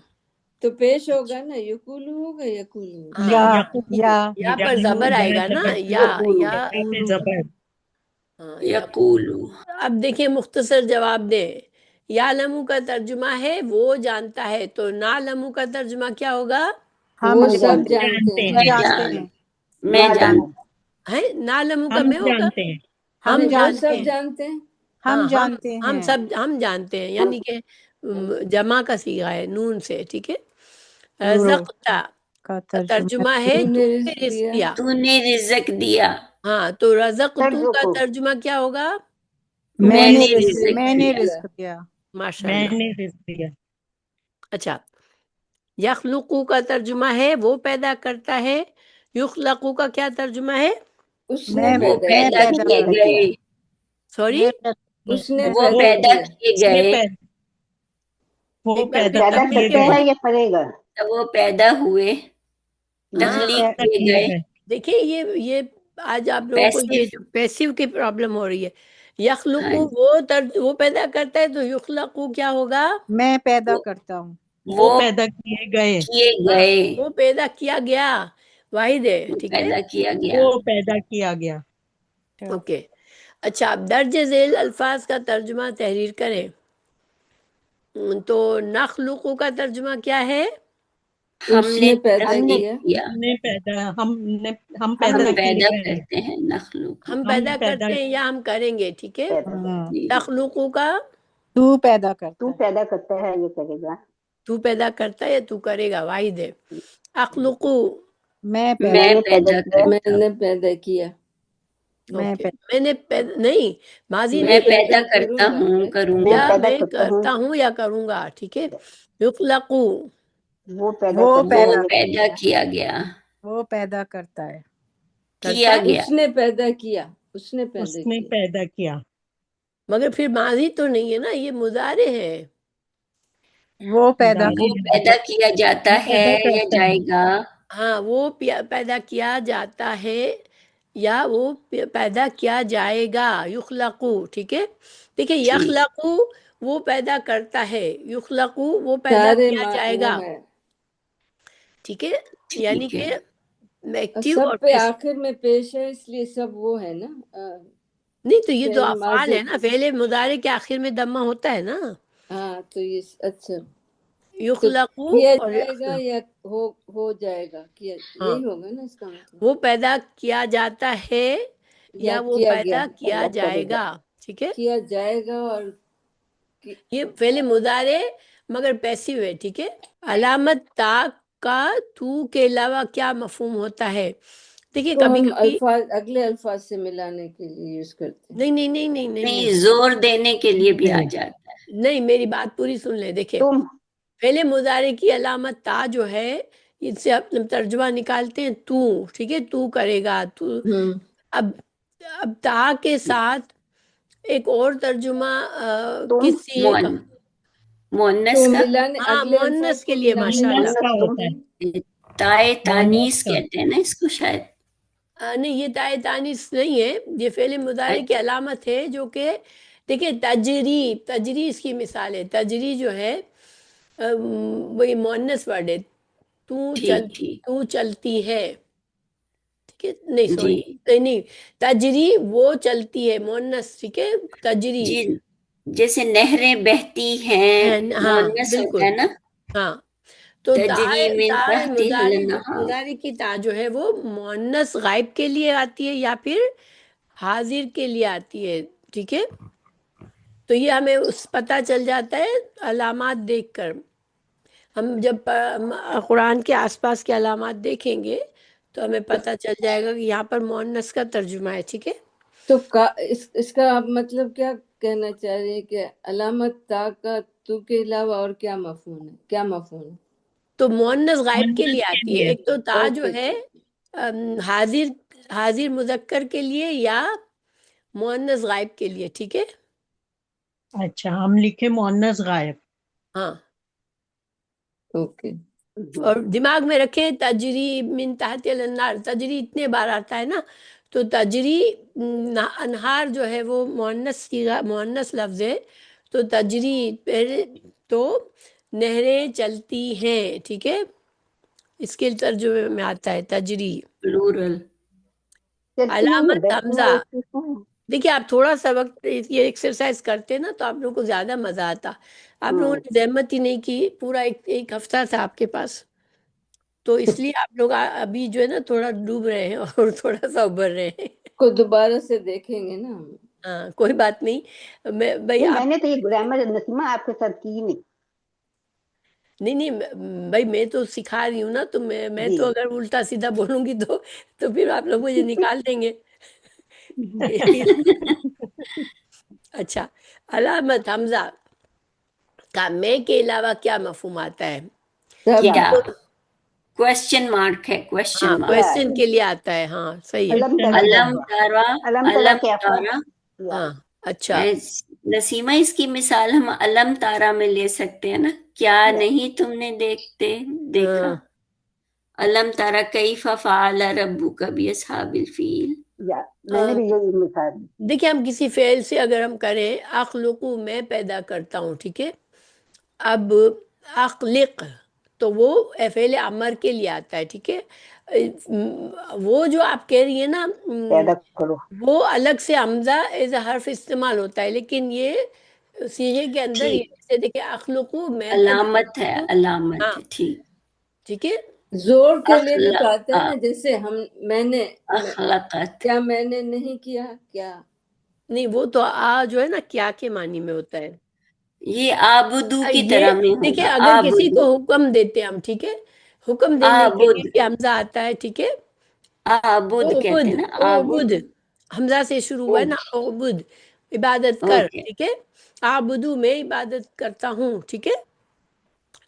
تو پیش ہوگا نا یقولو ہوگا یقولو ہوگا. ہاں، یا یقول یا یا پر زبر آئے گا نا، یا یقولو. یا. پہ زبر. ہاں، یقولو. اب دیکھیں مختصر جواب دیں. یعلمو کا ترجمہ ہے وہ جانتا ہے، تو نعلمو کا ترجمہ کیا ہوگا؟ ہم وہ ہم سب جانتے جانتے ہیں. ہم میں جانتے جان ہیں. میں نہ جان جانا ہے نعلمو کا ہم میں ہوگا؟ جانتے ہیں. ہم وہ جانتے سب ہیں. جانتے ہیں. ہم ہاں، جانتے ہم ہیں. سب ہم جانتے ہیں، یعنی کہ جمع کا صیغہ ہے نون سے. ٹھیک ہے. تو رزقتا کا کا ترجمہ ترجمہ ہے تو تو نے نے رزق رزق دیا. دیا. تو نے رزق دیا. ہاں، تو رزقتو کا ترزقو ترجمہ کیا ہوگا؟ میں میں نے نے رزق رزق میں نے دیا. رزق دیا. ماشاء میں اللہ. نے رزق دیا. اچھا، یخلقو کا ترجمہ ہے وہ پیدا کرتا ہے. یخلقو کا کیا ترجمہ ہے؟ اس نے میں وہ پیدا میں پیدا کیا. پیدا کیے پیدا کرتا گئے. کیا، سوری، میں پیدا اس نے وہ پیدا پیدا کیا. کیے اس نے گئے. وہ ایک بار پیدا پھر پیدا تکمیل کیے کرتے کے گئے. ہیں ساتھ. یا کرے گا، تو وہ پیدا ہوئے. ہاں، تخلیق پیدا کیے کیے گئے. گئے. دیکھیے یہ آج آپ لوگوں کو پیسو. یہ پیسیو کی پرابلم ہو رہی ہے. ہاں یخلقو وہ پیدا کرتا ہے، تو یخلقو کیا ہوگا؟ میں پیدا وہ کرتا ہوں. وہ وہ پیدا کیے گئے. کیے ہاں، گئے. وہ پیدا کیا گیا. واحد ہے. وہ ٹھیک ہے. پیدا کیا گیا. وہ پیدا کیا گیا. اوکے. اچھا، اب درج ذیل الفاظ کا ترجمہ تحریر کریں. تو نخلقو کا ترجمہ کیا ہے؟ ہم اس نے نے پیدا ہم نے تخلیق کیا. کیا. ہم ہم پیدا کیے پیدا گئے. کرتے ہیں نخلوق. ہم ہم پیدا پیدا کرتے ہیں یا ہم کریں گے. ٹھیک ہے. پیدا ہاں. جی. تخلقو کا تو پیدا کرتا تو ہے. پیدا کرتا ہے یہ کرے گا، تو پیدا کرتا ہے یا تو کرے گا. واحد ہے. اخلقو. میں پیدا میں میں نے پیدا پیدا کیا، میں کرتا ہوں. نے پیدا کیا. میں اوکے. پیدا میں نے نہیں، ماضی میں نہیں ہے. پیدا کرتا کروں گا. ہوں، کروں میں گا. یا پیدا میں کرتا ہوں، کرتا ہوں یا کروں گا. ٹھیک ہے. یخلقو. وہ پیدا وہ کرتا وہ ہے پیدا یہ کرے پیدا گا، کیا گیا. وہ پیدا کرتا ہے. کیا کرتا ہے، گیا. اس نے پیدا کیا. اس نے اس پیدا نے کیا. پیدا کیا. مگر پھر ماضی تو نہیں ہے نا، یہ مضارع ہے. وہ پیدا مضارع وہ ہے. پیدا کیا جاتا وہ ہے پیدا یا کرتا جائے ہے. گا. ہاں، وہ پیدا کیا جاتا ہے یا وہ پیدا کیا جائے گا. یخلقو. ٹھیک ہے. دیکھیں ٹھیک. یخلقو وہ پیدا کرتا ہے، یخلقو وہ پیدا سارے کیا جائے وہ گا. ہے. ٹھیک ہے. یعنی ٹھیک ہے. کہ اور ایکٹیو سب اور پہ پیسو. آخر میں پیش ہے اس لیے سب وہ ہے نا. نہیں تو یہ تو فعل افعال ماضی. ہے نا، فعل مضارع کے آخر میں دمہ ہوتا ہے نا. ہاں تو یہ اچھا تو یخلقو کیا اور جائے گا یا ہو جائے گا. کیا ہاں، یہی ہوگا نا اس کا مطلب. وہ پیدا کیا جاتا ہے یا وہ کیا گیا. پیدا کیا پیدا کرے جائے گا، گا. ٹھیک ہے. کیا جائے گا اور یہ فعل مضارع مگر پیسیو ہے. ٹھیک ہے. علامت تا کا تو کے علاوہ کیا مفہوم ہوتا ہے؟ دیکھیے کو کبھی ہم کبھی الفاظ اگلے الفاظ سے ملانے کے لیے یوز کرتے ہیں. نہیں نہیں نہیں نہیں نہیں نہیں، نہیں زور دینے کے لیے بھی آ جاتا ہے. نہیں، میری بات پوری سن لیں. دیکھیں تم فعل مضارع کی علامت تا جو ہے، اس سے اپنا ترجمہ نکالتے ہیں تو. ٹھیک ہے. تو کرے گا. تو اب تا کے ساتھ ایک اور ترجمہ تم کس چیز کا؟ مون تو مونس کا ملانے ہاں اگلے مونس الفاظ کے کو لیے ملانے ماشاءاللہ. مونس کا ہوتا ہے، تائے مونس تانیس کا. کہتے ہیں نا اس کو شاید. نہیں یہ تائے تانیس نہیں ہے، یہ فعل مضارع کی علامت ہے جو کہ دیکھیں تجری اس کی مثال ہے. تجری جو ہے وہی مونس ورڈ ہے. ٹھیک تو چلتی ہے، ٹھیک ہے. نہیں جی سوری، نہیں تجری وہ چلتی ہے مونس، ٹھیک ہے. تجری جی، جیسے نہریں بہتی ہیں ہاں مونس ہوتا بالکل ہے نا. ہاں. تو تجری من تائے تحتها الانہار. مضارع کی تا جو ہے وہ مؤنث غائب کے لیے آتی ہے یا پھر حاضر کے لیے آتی ہے، ٹھیک ہے. تو یہ ہمیں پتہ چل جاتا ہے علامات دیکھ کر. ہم جب قرآن کے آس پاس کے علامات دیکھیں گے تو ہمیں پتہ چل جائے گا کہ یہاں پر مؤنث کا ترجمہ ہے، ٹھیک ہے. تو اس کا آپ مطلب کیا کہنا چاہ رہے ہیں کہ علامت تا کا تو کے علاوہ اور کیا مفہوم ہے، کیا مفہوم ہے؟ تو مؤنث غائب کے مونس لیے کے آتی ہے. لیے. ایک تو تا جو اوکے ہے حاضر مذکر کے لیے یا مؤنث غائب کے لیے، ٹھیک ہے. اچھا ہم لکھے مونس غائب. ہاں اوکے. اور دماغ میں رکھیں تجری من تحت الانہار، تجری اتنے بار آتا ہے نا، تو تجری انہار جو ہے وہ مؤنث لفظ ہے. تو تجری پہلے تو نہریں چلتی ہیں، ٹھیک ہے. اس کے ترجمے میں آتا ہے تجری. پلورل. چلتی ہیں یا علامت بیٹھی حمزہ. ہیں ایک چیز میں؟ دیکھیے آپ تھوڑا سا وقت یہ ایکسرسائز کرتے نا تو آپ لوگوں کو زیادہ مزہ آتا. آپ لوگوں نے زحمت ہی نہیں کی، پورا ایک ہفتہ تھا آپ کے پاس، تو اس لیے آپ لوگ ابھی جو ہے نا تھوڑا ڈوب رہے ہیں اور تھوڑا سا ابھر رہے ہیں. کو دوبارہ سے دیکھیں گے نا ہم. ہاں کوئی بات نہیں. بھائی نہیں آپ میں نے تو یہ گرامر نسیمہ آپ کے ساتھ کی نہیں. نہیں بھائی میں تو سکھا رہی ہوں نا، تو میں جی تو اگر الٹا سیدھا بولوں گی تو پھر آپ لوگ مجھے نکال دیں گے. اچھا، علامت حمزہ کا میں کے علاوہ کیا مفہوم آتا ہے؟ سب کیا تو کوشچن مارک ہے، ہاں کوشچن مارک. کوشچن کے لیے آتا ہے. ہاں صحیح ہے. علم ترا علم کیفا، تارا، علم ترا علم کیفا. تارا. ہاں اچھا. نسیمہ اس کی مثال ہم علم تارا میں لے سکتے ہیں نا. کیا نہیں تم نے دیکھا. علم تارا کیف فعل ربک باصحاب الفیل. یا میں نے بھی یہی مثال دی. دیکھیں ہم کسی فعل سے اگر ہم کریں اخلقو میں پیدا کرتا ہوں، ٹھیک ہے. اب اخلق تو وہ فعل امر کے لیے آتا ہے، ٹھیک ہے. وہ جو آپ کہہ رہی ہیں نا پیدا کرو. وہ الگ سے حمزہ ایز اے حرف استعمال ہوتا ہے، لیکن یہ سیغے کے اندر ٹھیک، جیسے دیکھیں اخلقو میں پیدا علامت ہے، کرتا ہوں. علامت ہاں ہے. ٹھیک. ٹھیک ہے. زور کے لیے بھی تو آتا ہے نا، اخلق، جیسے میں نے اخلقت. کیا میں نے نہیں کیا، کیا نہیں وہ تو جو ہے نا کیا کے معنی میں ہوتا ہے. یہ آبدو کی یہ طرح میں دیکھیں ہوگا. اگر کسی آبدو، کو حکم دیتے ہم، ٹھیک ہے، حکم دینے کے آبد، لیے بھی حمزہ آتا ہے، ٹھیک ہے. آبد کہتے اعبد ہیں نا. اعبد آبد. حمزہ سے شروع ہوا ہے نا، اعبد عبادت کر، اوکے. ٹھیک ہے. اعبدو میں عبادت کرتا ہوں، ٹھیک ہے.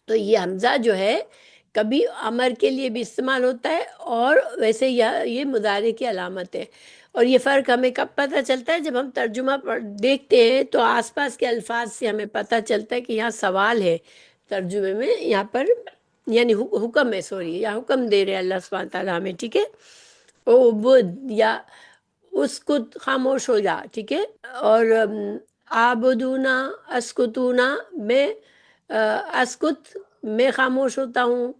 تو یہ حمزہ جو ہے کبھی امر کے لیے بھی استعمال ہوتا ہے اور ویسے یہ مضارع کی علامت ہے. اور یہ فرق ہمیں کب پتہ چلتا ہے؟ جب ہم ترجمہ دیکھتے ہیں تو آس پاس کے الفاظ سے ہمیں پتہ چلتا ہے کہ یہاں سوال ہے ترجمے میں، یہاں پر یعنی حکم ہے، سوری، یا حکم دے رہے اللہ سبحانہ تعالیٰ ہمیں، ٹھیک ہے. عبد یا اسکت خاموش ہو جا، ٹھیک ہے. اور آبدونا اسکتونا میں اسکت میں خاموش ہوتا ہوں،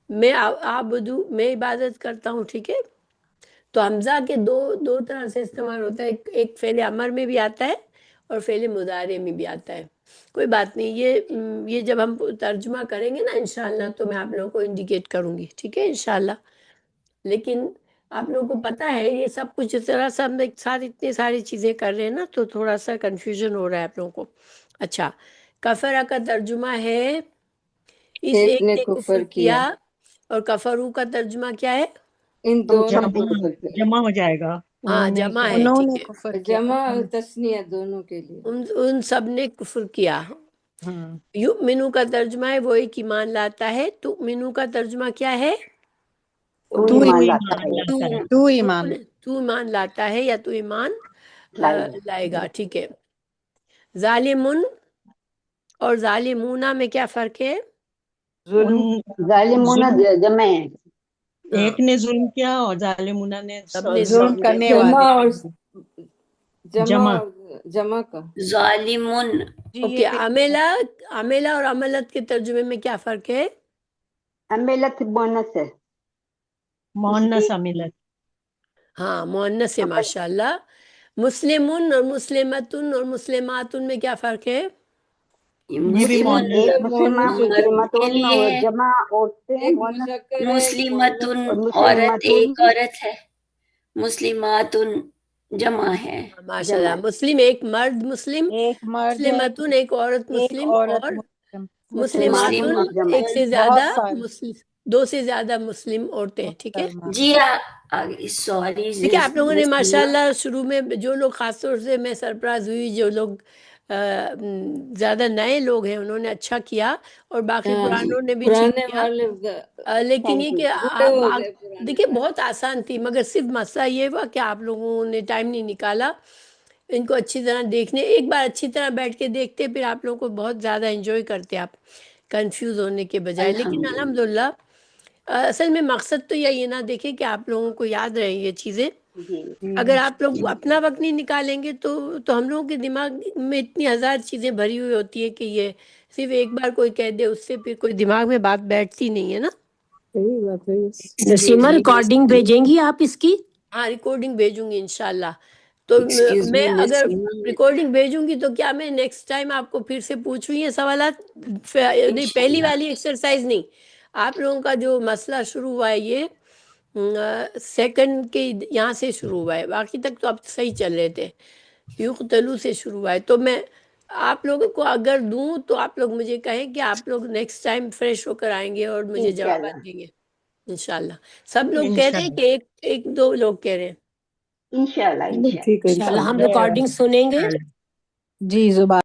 میں آبدو میں عبادت کرتا ہوں، ٹھیک ہے. تو حمزہ کے دو طرح سے استعمال ہوتا ہے، ایک فعل امر میں بھی آتا ہے اور فعل مضارع میں بھی آتا ہے. کوئی بات نہیں، یہ جب ہم ترجمہ کریں گے نا انشاءاللہ تو میں آپ لوگوں کو انڈیکیٹ کروں گی، ٹھیک ہے انشاءاللہ. لیکن آپ لوگوں کو پتہ ہے یہ سب کچھ اس طرح سے ہم ایک ساتھ اتنی ساری چیزیں کر رہے ہیں نا تو تھوڑا سا کنفیوژن ہو رہا ہے آپ لوگوں کو. اچھا، کفرہ کا ترجمہ ہے اس ایک ایک نے نے کفر کفر کیا، اور کفرو کا ترجمہ کیا ہے؟ ان ہم دونوں سب نے نے جمع کفر کیا. جمع ہو جائے گا. ہاں انہوں نے جمع کیا. ہے، انہوں ٹھیک نے ہے. کفر کیا. جمع اور تسنیہ دونوں کے لیے. ان سب نے کفر کیا. ہاں یؤمنو کا ترجمہ ہے وہ ایک ایمان لاتا ہے. تؤمنو کا ترجمہ کیا ہے؟ تو تو ایمان کوئی لاتا مان ہے لاتا ہے. تو ایمان. تو ایمان لاتا ہے یا تو ایمان لائے گا. لائے گا، ٹھیک ہے. ظالمن اور ظالمون میں کیا فرق ہے؟ ظلم ان ظالمون ظلم جمع ہے. ایک نے ظلم کیا اور ظالمون نے سب نے ظلم ظلم کرنے کیا. جمع والے. اور جمع جمع کا ظالمون. جی اوکے. یہ عاملہ اور عملت کے ترجمے میں کیا فرق ہے؟ عملت مونس ہے. مؤنث عملت. ہاں مؤنث ہے. ماشاء اللہ. مسلمون اور مسلمتن اور مسلماتن میں کیا فرق ہے؟ یہ بھی مسلمون مؤنث. ایک مسلمہ مؤنث مرد کے مسلمتون لیے اور ہے، جمع عورتیں ایک مونس مذکر ہے ایک مسلمتن اور مؤنث. عورت ایک مسلمتون عورت ہے، مسلماتن جمع ہے. ماشاء جمع اللہ. مسلم ایک مرد مسلم، ایک مرد ہے، مسلمتن ایک عورت ایک مسلم، عورت اور مسلم. مسلماتن مسلماتون جمع. ایک سے بہت زیادہ سارے مسلم، دو سے زیادہ مسلم عورتیں. ٹھیک ہے. محترمہ. جی آگے سوری دیکھیے آپ لوگوں نے ماشاء اللہ شروع میں جو لوگ، خاص طور سے میں سرپرائز ہوئی، جو لوگ زیادہ نئے لوگ ہیں انہوں نے اچھا کیا، اور باقی پرانوں نے بھی ٹھیک پرانے کیا. والے لیکن یہ Thank you. کہ بوڑھے آپ ہو گئے پرانے دیکھیے والے. بہت آسان تھی، مگر صرف مسئلہ یہ ہوا کہ آپ لوگوں نے ٹائم نہیں نکالا ان کو اچھی طرح دیکھنے. ایک بار اچھی طرح بیٹھ کے دیکھتے پھر آپ لوگوں کو بہت زیادہ انجوائے کرتے آپ، کنفیوز ہونے کے بجائے. لیکن الحمدللہ اصل میں مقصد تو یہ نہ دیکھیں کہ آپ لوگوں کو یاد رہیں یہ چیزیں. جی. اگر آپ لوگ اپنا وقت نہیں نکالیں گے تو ہم لوگوں کے دماغ میں اتنی ہزار چیزیں بھری ہوئی ہوتی ہے کہ یہ صرف ایک بار کوئی کہہ دے اس سے پھر کوئی دماغ میں بات بیٹھتی نہیں ہے نا. صحیح بات ہے. نسیمہ ریکارڈنگ بھیجیں گی آپ اس کی؟ ہاں ریکارڈنگ بھیجوں گی انشاءاللہ. تو Excuse میں me, اگر نسیمہ. ریکارڈنگ بھیجوں گی تو کیا میں نیکسٹ ٹائم آپ کو پھر سے پوچھوں یہ سوالات؟ نہیں، پہلی انشاءاللہ. والی ایکسرسائز نہیں. آپ لوگوں کا جو مسئلہ شروع ہوا ہے یہ سیکنڈ کے یہاں سے شروع ہوا ہے، باقی تک تو اب صحیح چل رہے تھے. یقتلو سے شروع ہوا ہے. تو میں آپ لوگوں کو اگر دوں تو آپ لوگ مجھے کہیں کہ آپ لوگ نیکسٹ ٹائم فریش ہو کر آئیں گے اور مجھے انشاءاللہ. جوابات دیں گے انشاءاللہ. سب لوگ کہہ رہے ہیں کہ ایک دو لوگ کہہ رہے ہیں. انشاءاللہ ٹھیک ہے انشاءاللہ ہم انشاءاللہ. ریکارڈنگ سنیں گے. جی زبان